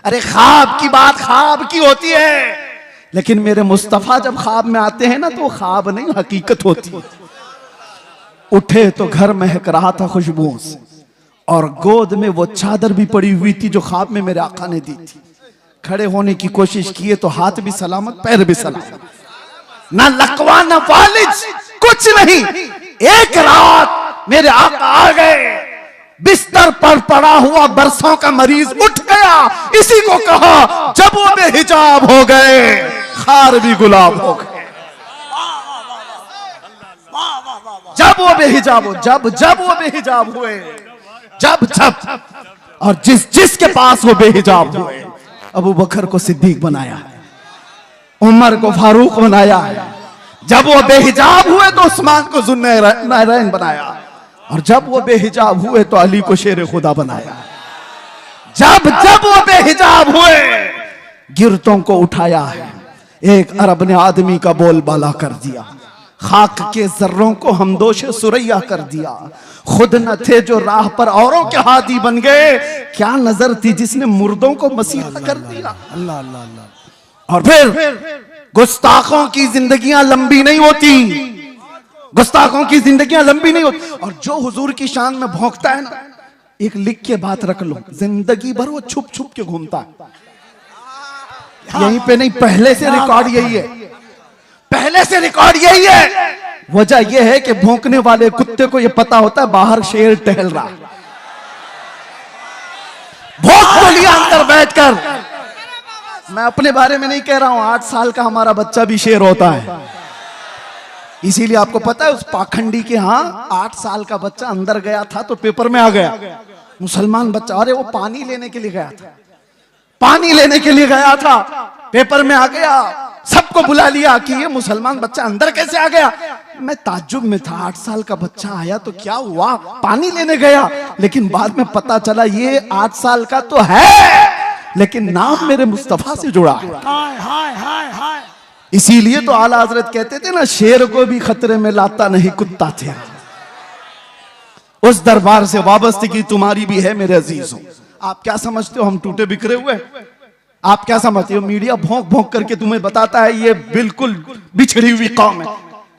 अरे ख्वाब की बात ख्वाब की होती है, लेकिन मेरे मुस्तफा जब ख्वाब में आते हैं ना तो वो ख्वाब नहीं हकीकत होती। उठे तो घर महक रहा था खुशबुओं से, और गोद में वो चादर भी पड़ी हुई थी जो ख्वाब में मेरे आका ने दी थी। खड़े होने की कोशिश किए तो हाथ भी सलामत, पैर भी सलामत, ना लकवा ना फालिज, कुछ नहीं। एक रात मेरे आका आ गए, बिस्तर पर पड़ा हुआ बरसों का मरीज उठ गया। इसी को कहा जब वो बेहिजाब हो गए, खार भी गुलाब हो गए। जब वो बेहिजाब हो, जब वो बेहिजाब हुए, जब और जिसके पास वो बेहिजाब हुए, अबू बकर को सिद्दीक बनाया है, उमर को फारूक बनाया है। जब वो बेहिजाब हुए तो उस्मान को ज़ुन्नैरैन बनाया, और जब वो बेहिजाब हुए तो अली को शेर खुदा बनाया। जब वो बेहिजाब हुए, गिरतों को उठाया है। एक अरब ने आदमी का बोलबाला कर दिया, खाक के जर्रों को हमदोशे सुरैया कर दिया। खुद न थे जो राह पर औरों के हादी बन गए, क्या नजर थी जिसने मुर्दों को मसीहा कर दिया। अल्लाह अल्लाह अल्लाह। और फिर गुस्ताखों की जिंदगियां लंबी नहीं होती, गुस्ताखों की जिंदगियां लंबी नहीं होती। और जो हुजूर की शान में भौंकता है ना, एक लिख के बात रख लो, जिंदगी भर वो छुप छुप के घूमता है। यहीं पे नहीं, पहले से रिकॉर्ड यही है, पहले से रिकॉर्ड यही है। वजह यह है कि भौंकने वाले कुत्ते को यह पता होता है बाहर शेर टहल रहा, भौंक तो लिया अंदर बैठकर। मैं अपने बारे में नहीं कह रहा हूं, 8 साल का हमारा बच्चा भी शेर होता है। इसीलिए आपको पता है उस पाखंडी के यहाँ 8 साल का बच्चा अंदर गया था तो पेपर में आ गया, मुसलमान बच्चा, अरे वो पानी लेने के लिए गया था, पानी लेने के लिए गया था, पेपर में आ गया, सबको बुला लिया कि ये मुसलमान बच्चा अंदर कैसे आ गया। मैं ताज्जुब में था, 8 साल का बच्चा आया तो क्या हुआ, पानी लेने गया, लेकिन बाद में पता चला ये 8 साल का तो है लेकिन नाम मेरे मुस्तफा से जुड़ा है। हाय हाय हाय हाय। इसीलिए तो आला हजरत कहते थे ना, शेर को भी खतरे में लाता नहीं कुत्ता थे। उस दरबार से वाबस्तगी तुम्हारी भी है मेरे अजीजों। आप क्या समझते हो हम टूटे बिखरे हुए? आप क्या समझते हो मीडिया भौंक भौंक करके तुम्हें बताता है ये बिल्कुल बिछड़ी हुई कौम है,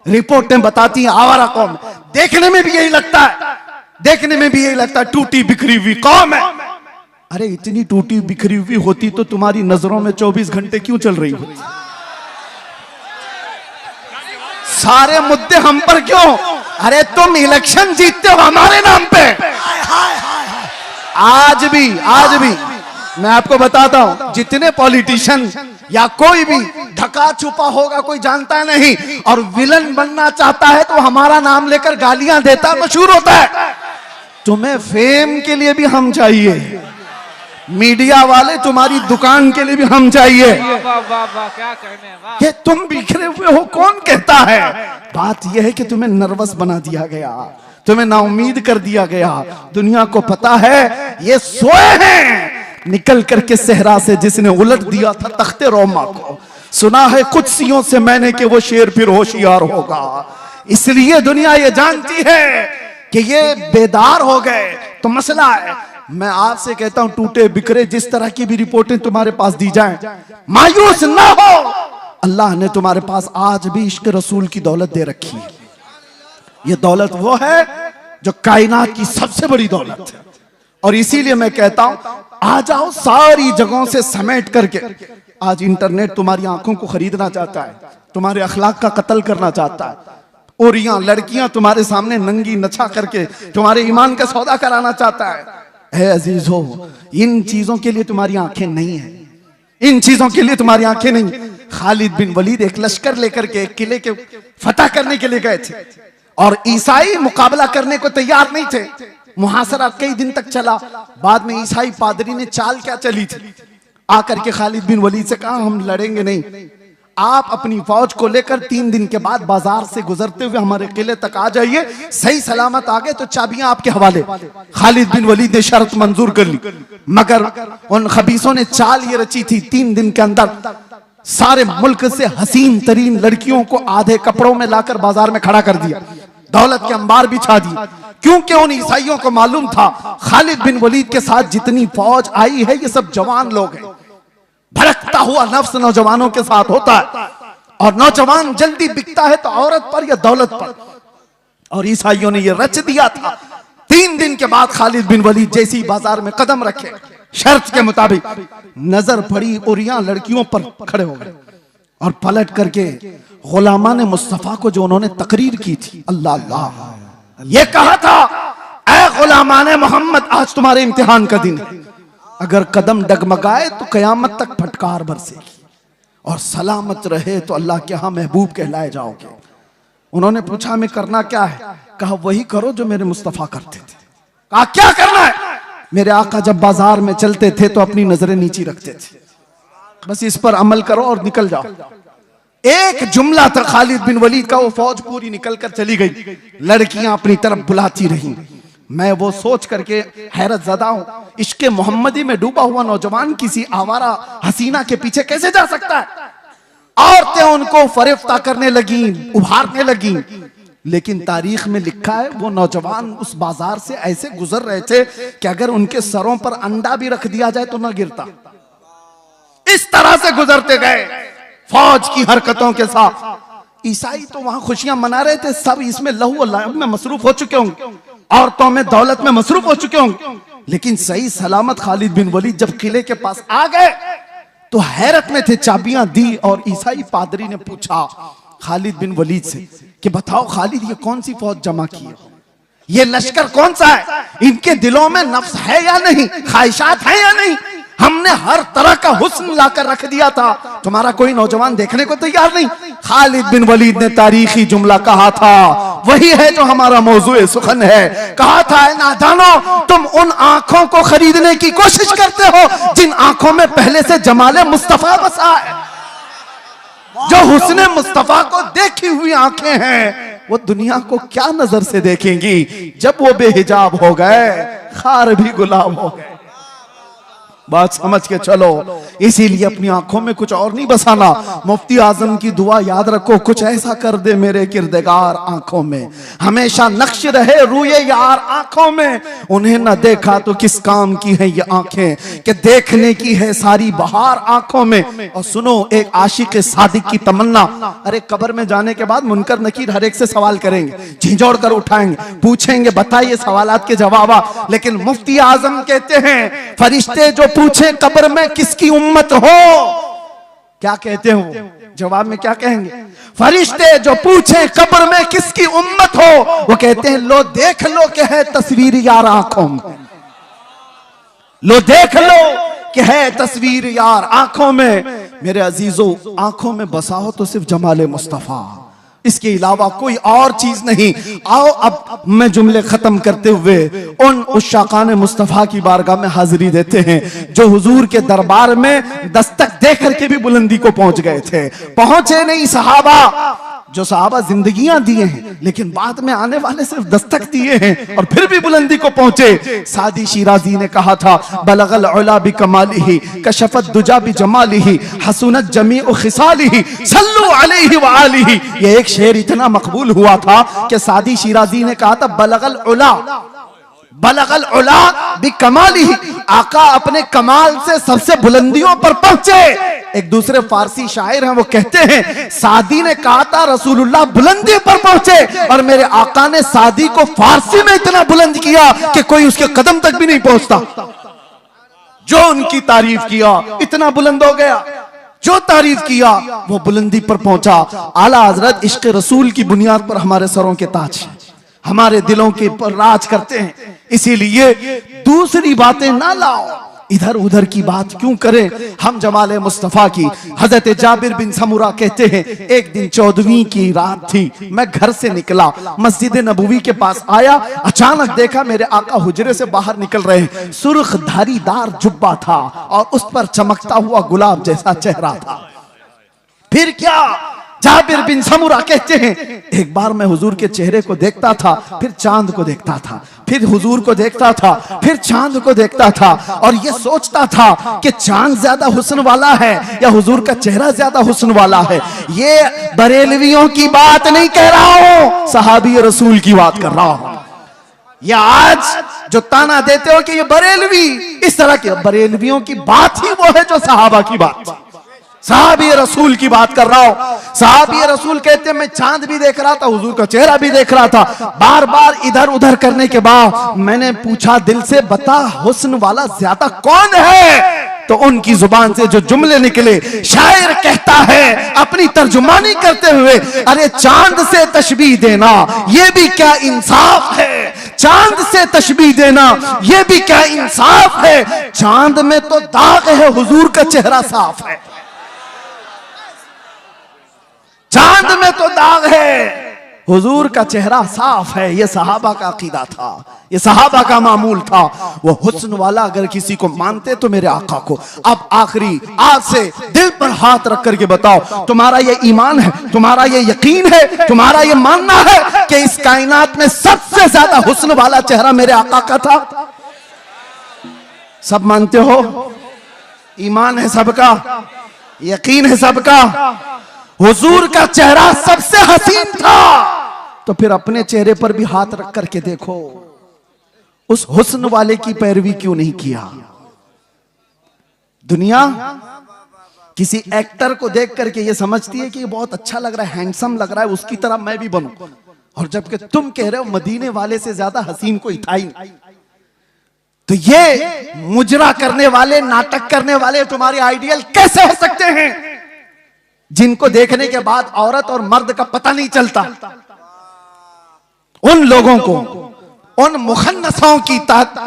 रिपोर्टें बताती हैं आवारा कौम है। देखने में भी यही लगता है, देखने में भी यही लगता है टूटी बिखरी हुई कौम है। अरे इतनी टूटी बिखरी हुई होती तो तुम्हारी नजरों में 24 घंटे क्यों चल रही होती? सारे मुद्दे हम पर क्यों? अरे तुम इलेक्शन जीतते हो हमारे नाम पे। आज भी मैं आपको बताता हूं, जितने पॉलिटिशियन या कोई भी ढका छुपा होगा कोई जानता नहीं, और विलन बनना चाहता है तो हमारा नाम लेकर गालियां देता मशहूर होता है। तुम्हें फेम के लिए भी हम चाहिए, मीडिया वाले तुम्हारी दुकान के लिए भी हम चाहिए। क्या कहने, ये तुम बिखरे हुए हो कौन कहता है? बात यह है कि तुम्हें नर्वस बना दिया गया, तुम्हें नाउमीद कर दिया गया। दुनिया को पता है ये सोए हैं, निकल करके सहरा से जिसने उलट दिया था तख्ते रोमा को। सुना है कुदसियों से मैंने कि वो शेर फिर होशियार होगा। इसलिए दुनिया ये जानती है कि ये बेदार हो गए तो मसला है। मैं आपसे कहता हूं टूटे बिखरे जिस तरह की भी रिपोर्टें तुम्हारे पास दी जाएं, मायूस ना हो। अल्लाह ने तुम्हारे पास आज भी इश्क रसूल की दौलत दे रखी है। ये दौलत वो है जो कायनात की सबसे बड़ी दौलत है। और इसीलिए मैं कहता हूं आ जाओ सारी जगहों से समेट करके। आज इंटरनेट तुम्हारी आंखों को खरीदना चाहता है, तुम्हारे अखलाक का कत्ल करना चाहता है, और यहाँ लड़कियां तुम्हारे सामने नंगी नचा करके तुम्हारे ईमान का सौदा कराना चाहता है। अजीज हो, इन चीजों के लिए तुम्हारी आंखें नहीं है, इन चीजों के लिए तुम्हारी आंखें नहीं। खालिद बिन वलीद एक लश्कर लेकर के एक किले के फतह करने के लिए गए थे और ईसाई मुकाबला करने को तैयार नहीं थे। मुहासरा कई दिन तक चला। बाद में ईसाई पादरी ने चाल क्या चली थी, आकर के खालिद बिन वलीद से कहा हम लड़ेंगे नहीं, आप अपनी फौज को लेकर 3 दिन के बाद बाजार से गुजरते हुए हमारे किले तक आ जाइए, सही सलामत आ गए तो चाबियां आपके हवाले। खालिद बिन वलीद ने शर्त मंजूर कर ली, मगर उन खबीसों ने चाल ये रची थी 3 दिन के अंदर सारे मुल्क से हसीन तरीन लड़कियों को आधे कपड़ों में लाकर बाजार में खड़ा कर दिया, दौलत के अंबार बिछा दी, क्योंकि उन ईसाइयों को मालूम था खालिद बिन वलीद के साथ जितनी फौज आई है ये सब जवान लोग हैं। भड़कता हुआ नफ्स नौजवानों के साथ होता है और नौजवान जल्दी बिकता है तो औरत पर या दौलत पर। और ईसाइयों ने ये रच दिया था। 3 दिन के बाद खालिद बिन वलीद जैसी बाजार में कदम रखे, शर्त के मुताबिक नजर पड़ी और यहाँ लड़कियों पर खड़े हो गए और पलट करके गुलामान मुस्तफा को जो उन्होंने तकरीर की थी, अल्लाह अल्लाह, ये कहा था ऐ गुलामान मोहम्मद आज तुम्हारे इम्तिहान का दिन है, अगर कदम डगमगाए तो कयामत तक फटकार बरसेगी और सलामत रहे तो अल्लाह के यहाँ महबूब कहलाए जाओगे। उन्होंने पूछा हमें करना क्या है? कहा वही करो जो मेरे मुस्तफा करते थे। कहा क्या करना है? मेरे आका जब बाजार में चलते थे तो अपनी नजरें नीची रखते थे, बस इस पर अमल करो और निकल जाओ। एक जुमला था खालिद बिन वलीद का, वो फौज पूरी निकल कर चली गई, लड़कियां अपनी तरफ बुलाती रहीं। मैं वो सोच करके हैरत ज़दा हूं, इश्क़े मोहम्मदी में डूबा हुआ नौजवान किसी आवारा हसीना के पीछे कैसे जा सकता है? औरतें उनको फरेफ्ता करने लगी, उभारने लगी, लेकिन तारीख में लिखा है वो नौजवान उस बाजार से ऐसे गुजर रहे थे कि अगर उनके सरों पर अंडा भी रख दिया जाए तो ना गिरता। इस तरह से गुजरते गए फौज की हरकतों के साथ। ईसाई तो वहां खुशियां मना रहे थे, सब इसमें लहू और लाहब में मसरूफ हो चुके होंगे, औरतों में दौलत में मसरूफ हो चुके होंगे, लेकिन सही सलामत खालिद बिन वलीद जब किले के पास आ गए तो हैरत में थे, चाबियां दी और ईसाई पादरी ने पूछा खालिद बिन वलीद से कि बताओ खालिद ये कौन सी फौज जमा की है, ये लश्कर कौन सा है, इनके दिलों में नफ्स है या नहीं, ख्वाहिशात है या नहीं? हमने हर तरह का हुस्न लाकर रख दिया था, तुम्हारा कोई नौजवान देखने को तैयार नहीं। खालिद बिन वलीद ने तारीखी जुमला कहा था, वही है जो हमारा मौजूए सुखन है। कहा था, ऐ नादानो, तुम उन आंखों को खरीदने की कोशिश करते हो जिन आंखों में पहले से जमाले मुस्तफा बसा है। जो हुस्ने मुस्तफा को देखी हुई आंखें हैं, वो दुनिया को क्या नजर से देखेंगी जब वो बेहिजाब हो गए, खार भी गुलाब हो गए। बात समझ के चलो। इसीलिए अपनी आंखों में कुछ और नहीं बसाना। मुफ्ती आजम की दुआ याद रखो, कुछ ऐसा कर दे मेरे किरदगार आंखों में, हमेशा नक्श रहे रूए यार आंखों में। उन्हें न देखा तो किस काम की है ये आंखें, कि देखने की है सारी बहार आंखों में। और सुनो एक आशिक सादिक की तमन्ना, अरे कब्र में जाने के बाद मुनकर नकीर हर एक से सवाल करेंगे, झिझोड़ कर उठाएंगे, पूछेंगे बताइए सवालात के जवाब। लेकिन मुफ्ती आजम कहते हैं, फरिश्ते जो पूछे कब्र में किसकी उम्मत हो, क्या कहते हो? जवाब में क्या कहेंगे? फरिश्ते जो पूछे कब्र में किसकी उम्मत हो, वो कहते हैं लो देख लो कि है तस्वीर यार आंखों में, लो देख लो कि है तस्वीर यार आंखों में। मेरे अजीजों, आंखों में बसाओ तो सिर्फ जमाले मुस्तफा, इसके अलावा कोई और चीज नहीं। आओ अब मैं जुमले खत्म करते हुए उन उश्शाकान मुस्तफा की बारगाह में हाजिरी देते हैं जो हुजूर के दरबार में दस्तक दे करके भी बुलंदी को पहुंच गए थे। पहुंचे नहीं सहाबा, जो सहाबा जिंदगियां दिए हैं लेकिन बाद में आने वाले सिर्फ दस्तक दिए हैं और फिर भी बुलंदी को पहुंचे। सादी शिराजी ने कहा था, बलगल उला बि कमालिही कशफत दुजा बि जमालिही हसनत जमीउ खिसालिही सल्लु अलैहि व आलिही। ये एक शेर इतना मकबूल हुआ था कि सादी शिराजी ने कहा था, बलगल उला बि कमालिही, आका अपने कमाल से सबसे बुलंदियों पर पहुंचे। एक दूसरे फारसी शायर हैं, वो कहते हैं, सादी ने कहा था रसूलुल्लाह बुलंदी पर पहुंचे, और मेरे आका ने सादी को फारसी में इतना बुलंद किया कि कोई उसके कदम तक भी नहीं पहुंचता। जो उनकी तारीफ किया इतना बुलंद हो गया, जो तारीफ किया वो बुलंदी पर पहुंचा। आला हजरत इश्क रसूल की बुनियाद पर हमारे सरों के ताज, हमारे दिलों के पर राज करते हैं। इसीलिए दूसरी बातें ना लाओ, इधर उधर की बात क्यों करें, हम जमाले मुस्तफा की। हजरत जाबिर बिन समुरा कहते हैं, एक दिन 14वीं की रात थी, मैं घर से निकला, मस्जिद नबवी के पास आया, अचानक देखा मेरे आका हुजरे से बाहर निकल रहे हैं। सुर्ख धारीदार जुब्बा था और उस पर चमकता हुआ गुलाब जैसा चेहरा था। फिर क्या? जाबिर बिन समुरा कहते हैं, एक बार मैं हुजूर के चेहरे को देखता था, फिर चांद को देखता था, फिर हुजूर को देखता था, फिर चांद को देखता था, और ये सोचता था कि चांद ज्यादा हुस्न वाला है या हुजूर का चेहरा ज्यादा हुस्न वाला है। ये बरेलवियों की बात नहीं कह रहा हूं, सहाबी रसूल की बात कर रहा हूं। या आज जो ताना देते हो कि ये बरेलवी, इस तरह के बरेलवियों की बात ही वो है जो सहाबा की बात, साहबी रसूल की बात कर रहा हूं। साहबी रसूल कहते हैं, मैं चांद भी देख रहा था, हुजूर का चेहरा भी देख रहा था। बार बार इधर उधर करने के बाद मैंने पूछा दिल से, बता हुस्न वाला ज्यादा कौन है? तो उनकी जुबान से जो जुमले निकले, शायर कहता है अपनी तर्जुमानी करते हुए, अरे चांद से तशबीह देना ये भी क्या इंसाफ है, चांद से तशबीह देना ये भी क्या इंसाफ है। चांद में तो दाग है, हुजूर का चेहरा साफ है। चांद में तो दाग है, हुजूर का चेहरा साफ है। ये सहाबा का अकीदा था, ये सहाबा का मामूल था। वो हुस्न वाला अगर किसी को मानते तो मेरे आका को। अब आखिरी आज से दिल पर हाथ रख करके बताओ, तुम्हारा ये ईमान है, तुम्हारा ये यकीन है, तुम्हारा ये मानना है कि इस कायनात में सबसे ज्यादा हुस्न वाला चेहरा मेरे आका का था? सब मानते हो? ईमान है सबका, यकीन है सबका, हुजूर का चेहरा सबसे हसीन था। तो फिर अपने चेहरे पर भी हाथ रख करके देखो, उस हुस्न वाले की पैरवी क्यों नहीं किया? दुनिया किसी एक्टर को देख करके ये समझती है कि ये बहुत अच्छा लग रहा है, हैंडसम लग रहा है, उसकी तरह मैं भी बनूं। और जबकि तुम कह रहे हो मदीने वाले से ज्यादा हसीन कोई था ही नहीं। तो ये मुजरा करने वाले, नाटक करने वाले तुम्हारे आइडियल कैसे हो सकते हैं, जिनको देखने के बाद औरत और मर्द का पता नहीं चलता? उन लोगों को, उन मुखन्नसों की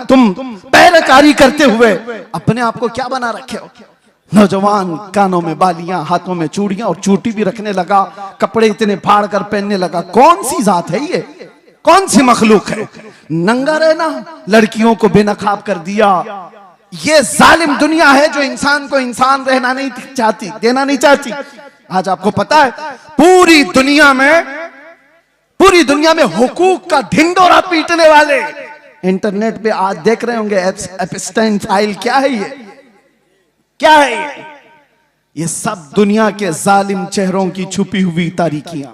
तुम पैरकारी करते हुए अपने आप को क्या बना रखे हो? नौजवान कानों में बालियां, हाथों में चूड़ियां और चोटी भी रखने लगा, कपड़े इतने फाड़ कर पहनने लगा। कौन सी जात है ये? कौन सी मखलूक है? नंगा रहना, लड़कियों को बेनकाब कर दिया। ये जालिम दुनिया है जो इंसान को इंसान रहना नहीं चाहती, देना नहीं चाहती। आज आपको पता है पूरी दुनिया में हुकूक का ढिंडोरा पीटने वाले इंटरनेट पे आज देख रहे होंगे एप्स्टाइन फाइल। क्या है ये? क्या है ये? ये सब दुनिया के जालिम चेहरों की छुपी हुई तारीकियां।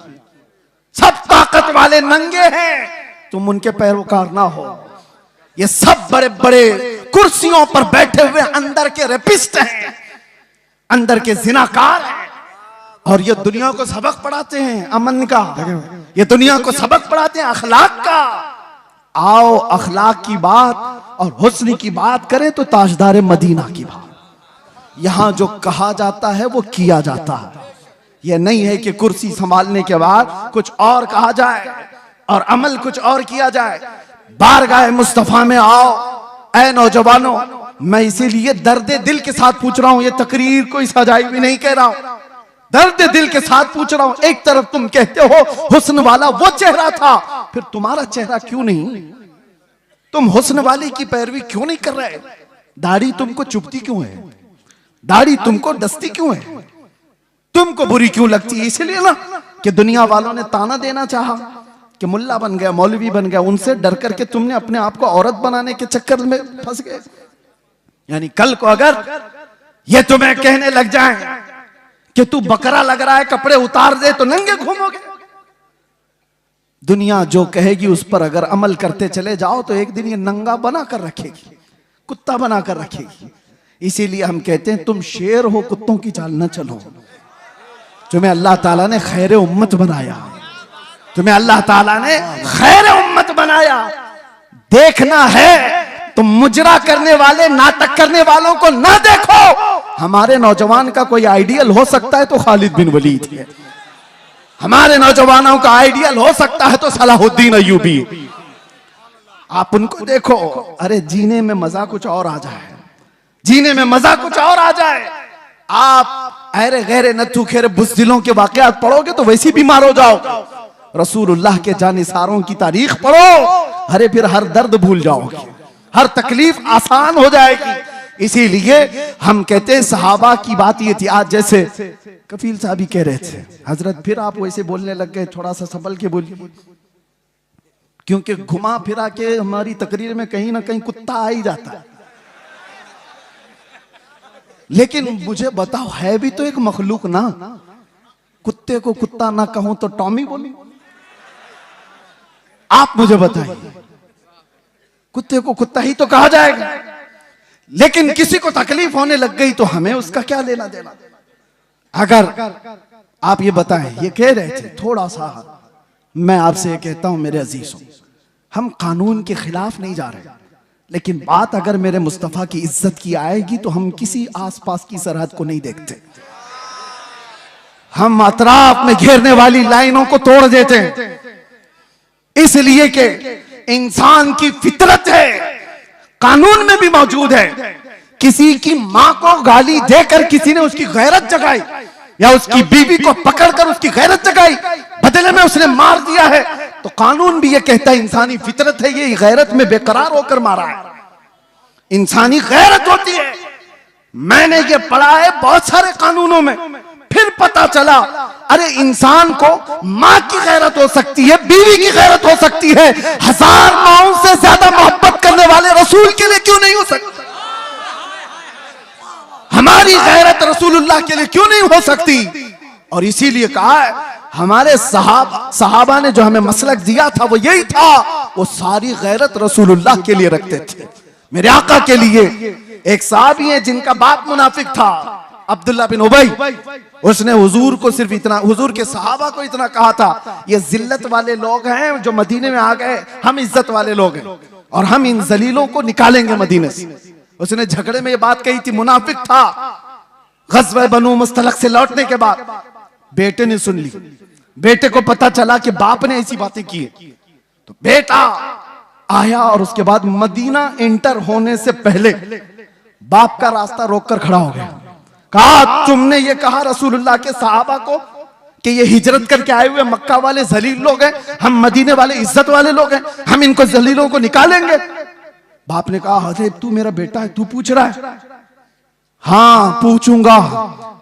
सब ताकत वाले नंगे हैं, तुम उनके पैरोकार ना हो। ये सब बड़े बड़े कुर्सियों पर बैठे हुए अंदर के रेपिस्ट हैं, अंदर के जिनाकार हैं, और ये दुनिया को सबक पढ़ाते हैं अमन का, ये दुनिया को सबक पढ़ाते हैं अखलाक का। आओ अखलाक की बात और हुस्न की बात करें तो ताजदार मदीना की बात। यहां जो कहा जाता है वो किया जाता है। यह नहीं है कि कुर्सी संभालने के बाद कुछ और कहा जाए और अमल कुछ और किया जाए। बारगाह मुस्तफा में आओ ऐ नौजवानों। मैं इसीलिए दर्द दिल के साथ पूछ रहा हूं, ये तकरीर कोई सजाई भी नहीं कह रहा हूं, दर्द दिल के साथ पूछ रहा हूं। एक तरफ तुम कहते हो हुस्न वाला वो चेहरा था, फिर तुम्हारा चेहरा क्यों नहीं? तुम हुस्न वाले की पैरवी क्यों नहीं कर रहे? दाढ़ी तुमको चुभती क्यों है? दाढ़ी तुमको डसती क्यों है? तुमको बुरी क्यों लगती है? इसलिए ना कि दुनिया वालों ने ताना देना चाहा कि मुल्ला बन गया, मौलवी बन गया, उनसे डर करके तुमने अपने आप को औरत बनाने के चक्कर में फंस गए। यानी कल को अगर ये तुम्हें कहने लग जाए कि तू बकरा लग रहा है, कपड़े उतार दे, तो नंगे घूमोगे। दुनिया जो कहेगी उस पर अगर अमल करते चले जाओ तो एक दिन ये नंगा बना कर रखेगी, कुत्ता बना कर रखेगी। इसीलिए हम कहते हैं तुम शेर हो, कुत्तों की चाल न चलो। तुम्हें अल्लाह ताला ने खैर उम्मत बनाया, तुम्हें अल्लाह ताला ने खैर उम्मत बनाया। देखना है तुम मुजरा करने वाले, नाटक करने वालों को ना देखो। हमारे नौजवान का कोई आइडियल हो सकता है तो खालिद बिन वलीद है, हमारे नौजवानों का आइडियल हो सकता है तो सलाहुद्दीन अय्यूबी। आप उनको देखो, अरे जीने में मजा कुछ और आ जाए, जीने में मजा कुछ और आ जाए। आप अरे गैरे नथु खेरे बुज़दिलों के वाकयात पढ़ोगे तो वैसे बीमार हो जाओगे। रसूलुल्लाह के जानिसारों की तारीख पढ़ो, अरे फिर हर दर्द भूल जाओगे, हर तकलीफ आसान हो जाएगी। इसीलिए हम कहते हैं सहाबा की बात ये थी। आज जैसे कफील साहब ही कह रहे थे, हजरत फिर आप वैसे बोलने लग गए, थोड़ा सा संभल के बोलिए, क्योंकि घुमा फिरा के हमारी तकरीर में कहीं ना कहीं कुत्ता आ ही जाता है। लेकिन मुझे बताओ, है भी तो एक मखलूक ना। कुत्ते को कुत्ता ना कहूं तो टॉमी बोलूं? आप मुझे बताइए, कुत्ते को कुत्ता ही तो कहा जाएगा। लेकिन किसी को तकलीफ होने लग गई तो हमें उसका क्या लेना देना? अगर आप ये बताएं, ये कह रहे थे थोड़ा सा, मैं आपसे कहता हूं मेरे अजीजों, हम कानून के खिलाफ नहीं जा रहे, लेकिन बात अगर मेरे मुस्तफा की इज्जत की आएगी तो हम किसी आसपास की सरहद को नहीं देखते। हम अतराफ में घेरने वाली लाइनों को तोड़ देते हैं, इसलिए कि इंसान की फितरत है, कानून में भी मौजूद है। किसी की मां को गाली देकर किसी ने उसकी गैरत जगाई, या उसकी बीवी को पकड़कर उसकी गैरत जगाई, बदले में उसने मार दिया है, तो कानून भी ये कहता है इंसानी फितरत है, ये गैरत में बेकरार होकर मारा है, इंसानी गैरत होती है। मैंने ये पढ़ा है बहुत सारे कानूनों में, फिर पता चला अरे इंसान को मां की गैरत हो सकती है, बीवी की गैरत हो सकती है, हजार माओं से ज्यादा मोहब्बत करने वाले रसूल के लिए क्यों नहीं हो सकती? हमारी गैरत रसूलुल्लाह के लिए क्यों नहीं हो सकती? और इसीलिए कहा है हमारे सहाबा ने जो हमें मसलक दिया था वो यही था, वो सारी गैरत रसूलुल्लाह के लिए रखते थे, मेरे आका के लिए। एक साहबी है जिनका बाप मुनाफिक था, अब्दुल्ला बिन उबई, उसने हुजूर को सिर्फ इतना, हुजूर के सहाबा को इतना कहा था, ये जिल्लत वाले लोग हैं जो मदीने में आ गए, हम इज्जत वाले लोग हैं और हम इन जलीलों को निकालेंगे मदीने से। उसने झगड़े में ये बात कही थी, मुनाफिक था। गज़वा बनु मुस्तलक से लौटने के बाद बेटे ने सुन ली, बेटे को पता चला कि बाप ने ऐसी बातें की, तो बेटा आया और उसके बाद मदीना एंटर होने से पहले बाप का रास्ता रोककर खड़ा हो गया। कहा तुमने ये कहा रसूलुल्लाह के सहाबा को कि ये हिजरत करके आए हुए मक्का वाले जलील लोग हैं, हम मदीने वाले इज्जत वाले लोग हैं, हम इनको जलीलों को निकालेंगे। बाप ने कहा अरे तू मेरा बेटा है, तू पूछ रहा है? हाँ पूछूंगा,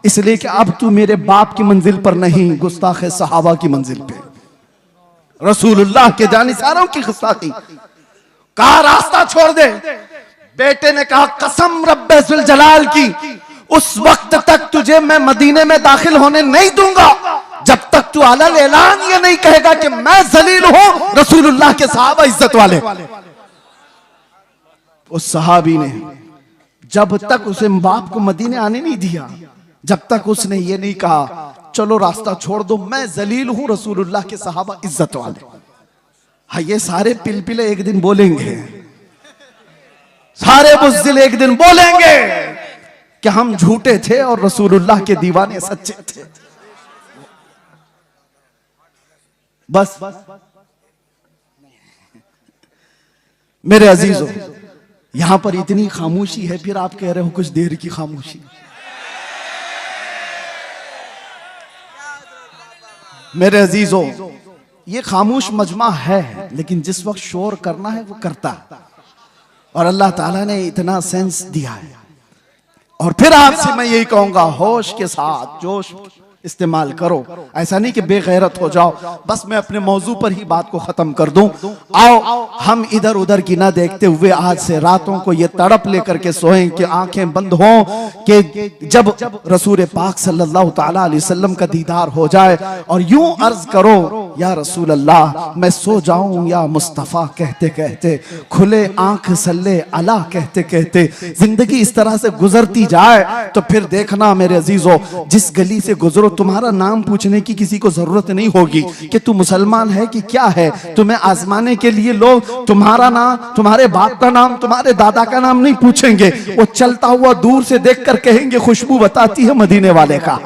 इसलिए कि अब तू मेरे बाप की मंजिल पर नहीं, गुस्ताख सहाबा की मंजिल पे, रसूलुल्लाह के जानिसारों की गुस्ताखी। कहा रास्ता छोड़ दे। बेटे ने कहा कसम रब्बे जुल जलाल की, उस वक्त तक तुझे मैं मदीने में दाखिल होने नहीं दूंगा जब तक तू अलल ऐलान ये नहीं कहेगा कि मैं जलील हूं, रसूलुल्लाह के सहाबा इज्जत वाले। उस सहाबी ने जब तक उसे बाप को मदीने आने नहीं दिया, जब तक उसने ये नहीं कहा चलो रास्ता छोड़ दो, मैं जलील हूं, रसूलुल्लाह के सहाबा इज्जत वाले। हाँ ये सारे पिलपिले एक दिन बोलेंगे, सारे बुज़दिल एक दिन बोलेंगे कि हम झूठे थे और रसूलुल्लाह के दीवाने सच्चे थे। बस मेरे अजीजों, यहां पर इतनी खामोशी है, फिर आप कह रहे हो कुछ देर की खामोशी। मेरे अजीजों, ये खामोश मजमा है, लेकिन जिस वक्त शोर करना है वो करता है, और अल्लाह ताला ने इतना सेंस दिया है। और फिर आपसे मैं यही कहूंगा, होश के साथ जोश इस्तेमाल करो, ऐसा नहीं कि बेगैरत हो जाओ। बस मैं अपने मौजू पर ही बात को खत्म कर दूं। आओ हम इधर उधर की ना देखते हुए आज से रातों को ये तड़प लेकर के सोएं कि आंखें बंद हों कि जब रसूल पाक सल्लल्लाहु ताला अलैहि वसल्लम का दीदार हो जाए, और यूं अर्ज करो या रसूल अल्लाह मैं सो जाऊं या मुस्तफा कहते कहते, खुले आंख सल्ले अला कहते कहते जिंदगी इस तरह से गुजरती जाए तो फिर देखना मेरे अजीजों, जिस गली से गुजरो तुम्हारा नाम पूछने की किसी को जरूरत नहीं होगी कि तू मुसलमान है कि क्या है। तुम्हें आजमाने के लिए लोग तुम्हारा नाम, तुम्हारे बाप का नाम, तुम्हारे दादा का नाम नहीं पूछेंगे, वो चलता हुआ दूर से देखकर कहेंगे खुशबू बताती है मदीने वाले का,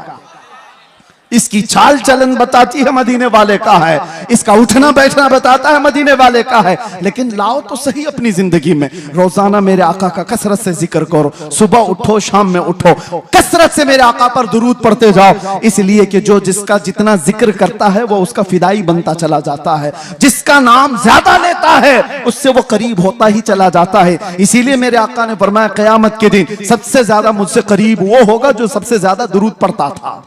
इसकी चाल चलन बताती है मदीने वाले का है, इसका उठना बैठना बताता है मदीने वाले का है। लेकिन लाओ तो सही अपनी जिंदगी में रोजाना मेरे आका का कसरत से जिक्र करो, सुबह उठो शाम में उठो, कसरत से मेरे आका पर दुरूद पढ़ते जाओ, इसलिए कि जो जिसका जितना जिक्र करता है वो उसका फिदाई बनता चला जाता है, जिसका नाम ज्यादा लेता है उससे वो करीब होता ही चला जाता है। इसीलिए मेरे आका ने फरमाया क़यामत के दिन सबसे ज्यादा मुझसे करीब वो होगा जो सबसे ज्यादा दुरूद पढ़ता था।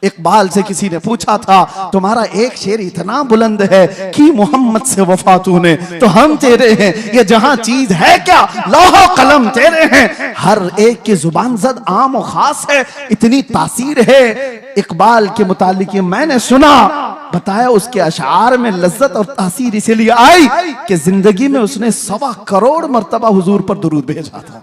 इकबाल से किसी ने पूछा था तुम्हारा एक शेर इतना बुलंद है कि मोहम्मद से वफा तूने, तो हम तेरे हैं, ये जहां चीज है क्या लौह कलम तेरे हैं, हर एक की जुबान जद आम और खास है, इतनी तासीर है। इकबाल के मुतालिक मैंने सुना, बताया उसके अशार में लज्जत और तासीर इसलिए आई कि जिंदगी में उसने 1.25 करोड़ मर्तबा हुजूर पर दुरूद भेजा था।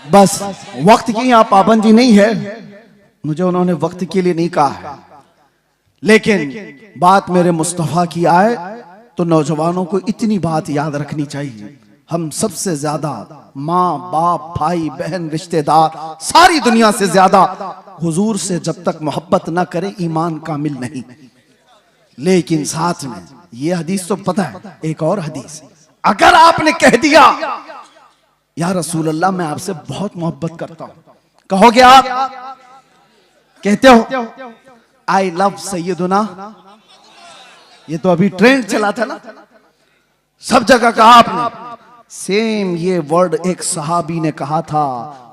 बस वक्त की यहाँ पाबंदी नहीं है, मुझे उन्होंने वक्त के लिए नहीं कहा है, लेकिन बात मेरे मुस्तफा की आए तो नौजवानों को इतनी बात याद रखनी चाहिए, हम सबसे ज्यादा माँ बाप भाई बहन रिश्तेदार सारी दुनिया से ज्यादा हुजूर से जब तक मोहब्बत ना करे ईमान कामिल नहीं। लेकिन साथ में ये हदीस तो पता है, एक और हदीस, अगर आपने कह दिया या रसूल अल्लाह मैं आपसे बहुत मोहब्बत करता हूं, कहोगे आप कहते हो आई लव सैयदुना, ये तो अभी ट्रेंड चला था ना, सब जगह कहा आपने। सेम ये वर्ड एक सहाबी ने कहा था,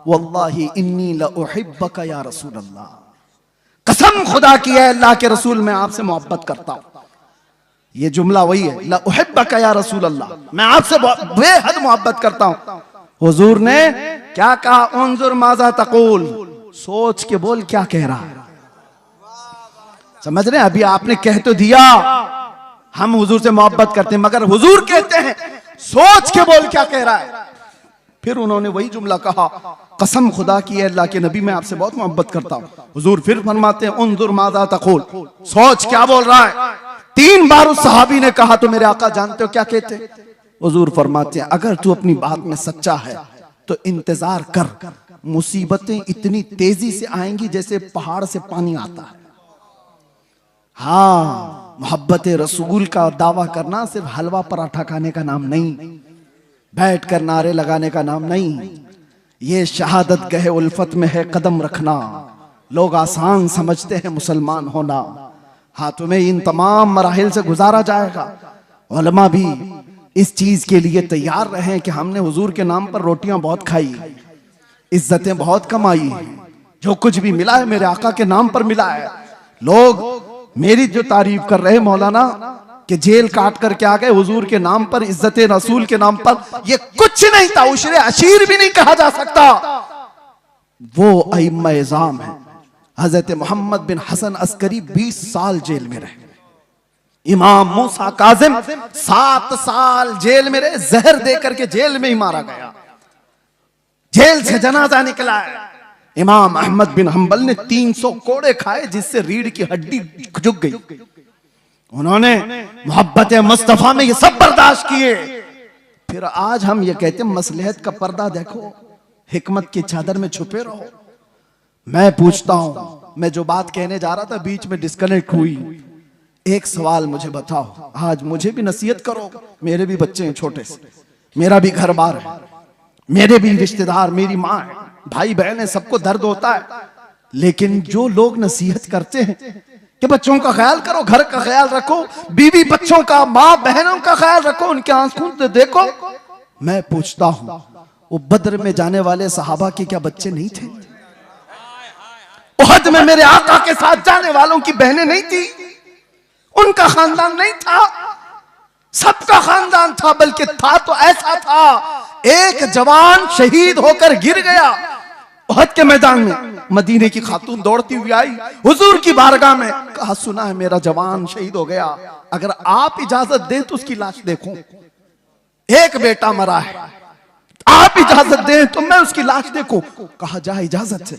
वल्लाही इन्नी लउहिब्बका या रसूल अल्लाह, कसम खुदा की है अल्लाह के रसूल मैं आपसे मोहब्बत करता हूं। ये जुमला वही है, लउहिब्बका या रसूल अल्लाह, मैं आपसे बेहद मोहब्बत करता हूं। हुजूर ने क्या कहा, उन्जुर माजा तकूल, सोच के बोल क्या कह रहा है। समझ रहे हैं, अभी आपने कह तो दिया हम हुजूर से मोहब्बत करते हैं, मगर हुजूर कहते हैं सोच के बोल क्या कह रहा है। फिर उन्होंने वही जुमला कहा, कसम खुदा की है अल्लाह के नबी मैं आपसे बहुत मोहब्बत करता हूं। हुजूर फिर फरमाते हैं उन्जुर माजा तकूल, सोच क्या बोल रहा है। 3 बार उस सहाबी ने कहा तो मेरे आका जानते हो क्या कहते? हुजूर फरमाते हैं अगर तू अपनी बात में सच्चा है तो इंतजार कर, मुसीबतें इतनी तेजी से आएंगी जैसे पहाड़ से पानी आता है। हाँ, मोहब्बत रसूल का दावा करना सिर्फ हलवा पराठा खाने का नाम नहीं, बैठ कर नारे लगाने का नाम नहीं, ये शहादत गहे उल्फत में है कदम रखना। लोग आसान समझते हैं मुसलमान होना, हाँ तुम्हें इन तमाम मराहिल से गुजारा जाएगा। उलमा भी इस चीज के लिए तैयार रहे कि हमने हुजूर के नाम पर रोटियां बहुत खाई, इज्जतें बहुत कमाई, जो कुछ भी मिला है मेरे आका के नाम पर मिला है। लोग मेरी जो तारीफ कर रहे मौलाना कि जेल काट करके आ गए हुजूर के नाम पर, इज्जत रसूल के नाम पर, ये कुछ नहीं था, उशरे अशीर भी नहीं कहा जा सकता। वो अइम्मा इज़ाम है। हजरत मोहम्मद बिन हसन अस्करी 20 साल जेल में रहे, इमाम मूसा काजिम 7 साल जेल में रहे, जहर दे करके जेल में ही मारा गया, जेल से जनाजा निकला है। इमाम अहमद बिन हंबल ने 300 कोड़े खाए जिससे रीढ़ की हड्डी झुक गई। उन्होंने मोहब्बत मुस्तफा में ये सब बर्दाश्त किए। फिर आज हम ये कहते हैं मसलहत का पर्दा देखो, हिकमत की चादर में छुपे रहो। मैं पूछता हूं, मैं जो बात कहने जा रहा था बीच में डिस्कनेक्ट हुई। एक सवाल मुझे बताओ, आज मुझे भी नसीहत करो, मेरे भी बच्चे हैं छोटे से, मेरा भी घर बार है, मेरे भी रिश्तेदार, मेरी माँ है, भाई बहन है, सबको दर्द होता है। लेकिन जो लोग नसीहत करते हैं कि बच्चों का ख्याल करो, घर का ख्याल रखो, बीवी बच्चों का, माँ बहनों का ख्याल रखो, उनके आंसू से देखो, मैं पूछता हूं वो बद्र में जाने वाले सहाबा के क्या बच्चे नहीं थे? उहद में मेरे आका के साथ जाने वालों की बहनें नहीं थी? उनका खानदान नहीं था? सबका खानदान था, बल्कि था तो ऐसा था, एक जवान शहीद होकर गिर गया उहद के मैदान में। मदीने की खातून दौड़ती हुई आई हुजूर की बारगाह में, कहा सुना है मेरा जवान शहीद हो गया, अगर आप इजाजत दें तो उसकी लाश देखूं। एक बेटा मरा है, आप इजाजत दें तो मैं उसकी लाश देखूं। कहा जा इजाजत से।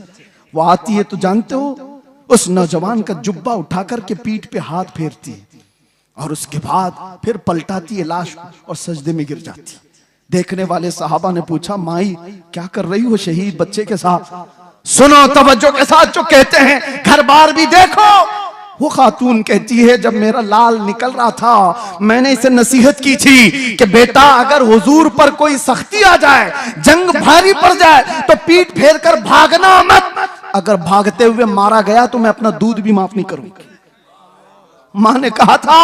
वो आती है तो जानते हो उस नौजवान का जुब्बा उठाकर के पीठ पे हाथ फेरती है और उसके बाद फिर पलटाती है लाश और सजदे में गिर जाती। देखने वाले सहाबा ने पूछा माई क्या कर रही हो शहीद बच्चे के साथ? सुनो तवज्जो के साथ जो कहते हैं, घर बार भी देखो। वो खातून कहती है जब मेरा लाल निकल रहा था मैंने इसे नसीहत की थी कि बेटा अगर हुजूर पर कोई सख्ती आ जाए, जंग भारी पड़ जाए तो पीठ फेर कर भागना मत, अगर भागते हुए मारा गया तो मैं अपना दूध भी माफ नहीं करूंगी। मां ने कहा था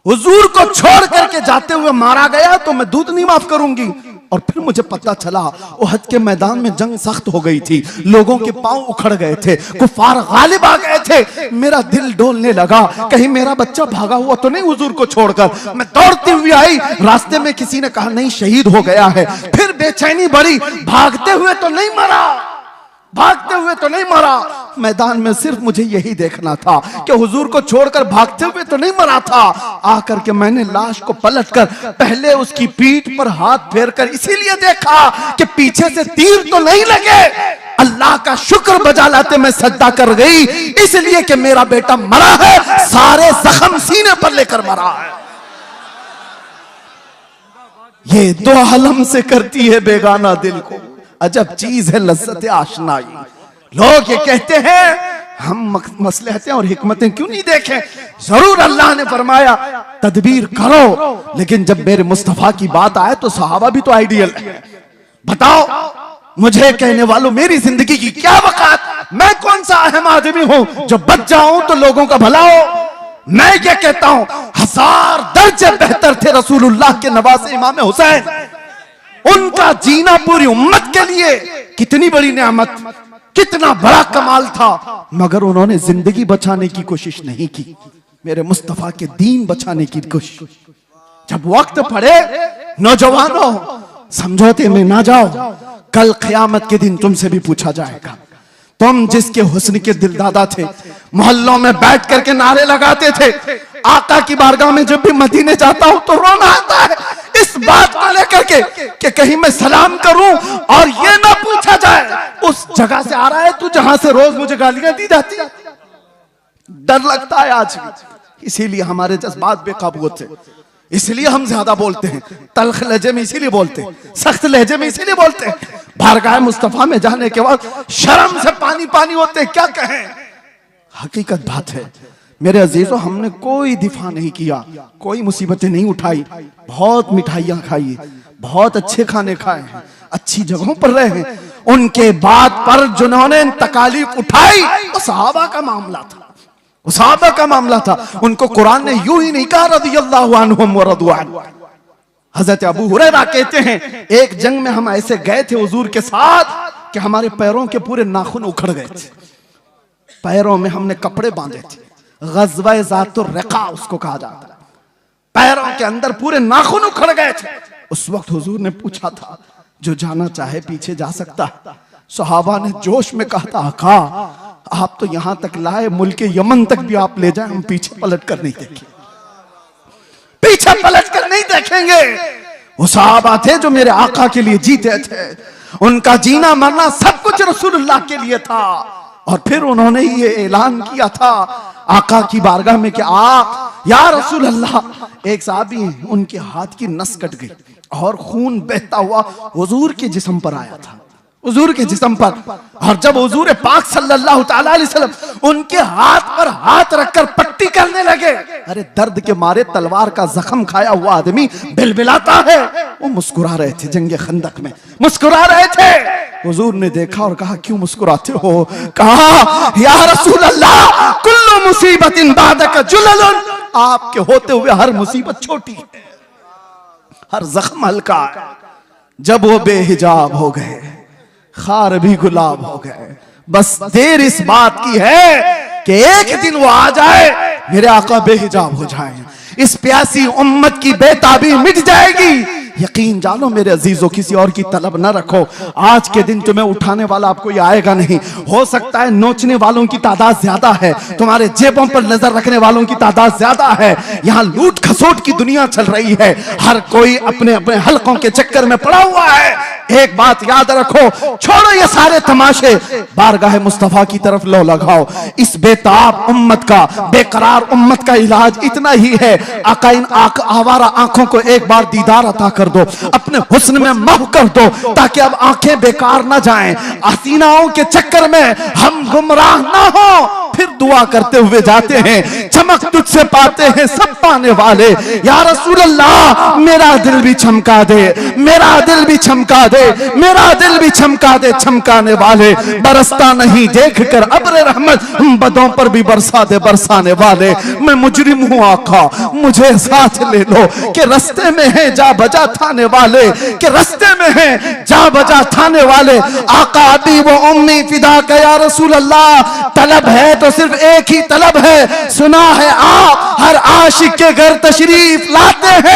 हुजूर को छोड़ करके जाते हुए मारा गया तो मैं दूध नहीं माफ करूंगी। और फिर मुझे पता चला उहद के मैदान में जंग सख्त हो गई थी, लोगों के पांव उखड़ गए थे, कुफार गालिब आ गए थे। मेरा दिल डोलने लगा, कहीं मेरा बच्चा भागा हुआ तो नहीं हुजूर को छोड़कर। मैं दौड़ती हुई आई, रास्ते में किसी ने कहा नहीं शहीद हो गया है। फिर बेचैनी बढ़ी, भागते हुए तो नहीं मरा, भागते हुए तो नहीं मरा। मैदान में सिर्फ मुझे यही देखना था कि हुजूर को छोड़कर भागते हुए तो नहीं मरा था। आकर के मैंने लाश को पलटकर पहले उसकी पीठ पर हाथ फेरकर इसीलिए देखा कि पीछे से तीर तो नहीं लगे। अल्लाह का शुक्र बजा लाते मैं सजदा कर गई, इसलिए कि मेरा बेटा मरा है, सारे जख्म सीने पर लेकर मरा है। ये दो आलम से करती है बेगाना दिल को, अजब चीज है लज्जत आशनाई। लोग ये कहते हैं हम मसलहतें और हिकमतें क्यों नहीं देखें? जरूर अल्लाह ने फरमाया तदबीर करो, लेकिन जब मेरे मुस्तफा की बात आए तो सहाबा भी तो आइडियल है। बताओ मुझे कहने वालों मेरी जिंदगी की क्या वकात? मैं कौन सा अहम आदमी हूं जो बच जाऊं तो लोगों का भला हो? मैं ये कहता हूं 1000 दर्जे बेहतर थे रसूलुल्लाह के नवासे इमाम हुसैन। उनका जीना पूरी उम्मत के लिए कितनी बड़ी नेमत, कितना बड़ा कमाल था, मगर उन्होंने जिंदगी बचाने की कोशिश नहीं की, मेरे मुस्तफा के दीन बचाने की कोशिश। जब वक्त पड़े नौजवानों समझौते में ना जाओ, कल क़यामत के दिन तुमसे भी पूछा जाएगा। तुम जिसके हुस्न के दिलदादा थे, मोहल्लों में बैठ करके नारे लगाते थे, आका की बारगाह में जब भी मदीने जाता हूं तो रोना आता है इस बात को लेकर के कि कहीं मैं सलाम करूं और ये ना पूछा जाए उस जगह से आ रहा है तू जहां से रोज मुझे गालियां दी जाती। डर लगता है आज भी, इसीलिए हमारे जज्बात बेकाबू होते हैं, इसलिए हम ज्यादा बोलते हैं, तल्ख लहजे में इसीलिए बोलते हैं, सख्त लहजे में इसीलिए बोलते हैं। बारगाह मुस्तफा में जाने के बाद शर्म से पानी पानी होते हैं, क्या कहें। हकीकत बात है मेरे अजीजों, हमने कोई दिफा नहीं किया, कोई मुसीबतें नहीं उठाई, बहुत मिठाइयां खाई, बहुत अच्छे खाने खाए हैं, अच्छी जगहों पर रहे हैं। उनके बाद पर जिन्होंने तकालीफ उठाई वो सहाबा का मामला था, वो सहाबा का मामला था। उनको कुरान ने यूं ही नहीं कहा रज़ियल्लाहु अन्हुम व रज़ू अन्हु। हजरत अबू हुरैरा कहते हैं एक जंग में हम ऐसे गए थे हुजूर के साथ कि हमारे पैरों के पूरे नाखून उखड़ गए थे, पैरों में हमने कपड़े बांधे थे, ग़ज़वा ज़ातुर रिक़ा उसको कहा जाता है, पैरों के अंदर पूरे नाखून उखड़ गए थे। उस वक्त हुजूर ने पूछा था जो जाना चाहे पीछे जा सकता है। सहाबा ने जोश में कहा था आका आप तो यहां तक लाए, मुल्क यमन तक भी आप ले जाए, हम पीछे पलट कर नहीं देखेंगे, पीछे पलट कर नहीं देखेंगे। वो सहाबा थे जो मेरे आका के लिए जीते थे, उनका जीना मरना सब कुछ रसूलुल्लाह के लिए था। और फिर उन्होंने ये ऐलान किया था आका की बारगाह में कि या रसूल अल्लाह, एक साहबी हैं उनके हाथ की नस कट गई और खून बहता हुआ हुजूर के जिस्म पर आया था, हुजूर के जिस्म पर। और जब हुजूर पाक सल्लल्लाहु तआला अलैहि वसल्लम उनके हाथ पर हाथ रखकर पट्टी करने लगे, अरे दर्द के मारे तलवार का जख्म खाया हुआ आदमी बिलबिलाता है, वो मुस्कुरा रहे थे, जंगे खंदक में मुस्कुरा रहे थे। हुजूर ने देखा और कहा क्यों मुस्कुराते हो। कहा या रसूल अल्लाह कुल्लु मुसीबतिन बादक जुललुन, आपके होते हुए हर मुसीबत छोटी है, हर जख्म हल्का है। जब वो बेहिजाब हो गए, खार भी गुलाब हो गए, बस देर इस बात की है कि एक दिन वो आ जाए, मेरे आका बेहिजाब हो जाए, इस प्यासी उम्मत की बेताबी मिट जाएगी। यकीन जानो मेरे अजीजों, किसी और की तलब न रखो। आज के दिन तुम्हें उठाने वाला आपको ये आएगा नहीं। हो सकता है नोचने वालों की तादाद ज्यादा है, तुम्हारे जेबों पर नजर रखने वालों की तादाद ज्यादा है। यहाँ लूट खसोट की दुनिया चल रही है, हर कोई अपने अपने हलकों के चक्कर में पड़ा हुआ है। एक बात याद रखो, छोड़ो ये सारे तमाशे, बारगाह मुस्तफा की तरफ लो लगाओ। इस बेताब उम्मत का, बेकरार उम्मत का इलाज इतना ही है, आका इन आवारा आंखों को एक बार दीदार अता कर दो, अपने हुस्न में महव कर दो, ताकि अब आंखें बेकार ना जाएं, हसीनाओं के चक्कर में हम गुमराह ना हो। फिर दुआ करते हुए जाते हैं, चमक तुझसे पाते हैं सब पाने वाले। या रसूल अल्लाह मेरा दिल भी चमका दे, मेरा दिल भी चमका दे, मेरा दिल भी चमका दे, चमकाने वाले। बरसता नहीं देख कर अब्र रहमत, बदों पर भी बरसा दे बरसाने वाले। मैं मुजरिम हूँ आका, मुझे साथ ले लो, कि रस्ते में है जा बजा थाने वाले, कि रस्ते में है जा बजा थाने वाले। आका अभी वो उम्मी फिदा का या रसूल अल्लाह, तलब है तो सिर्फ एक ही तलब है, सुना है आप हर आशिक के घर तशरीफ लाते हैं।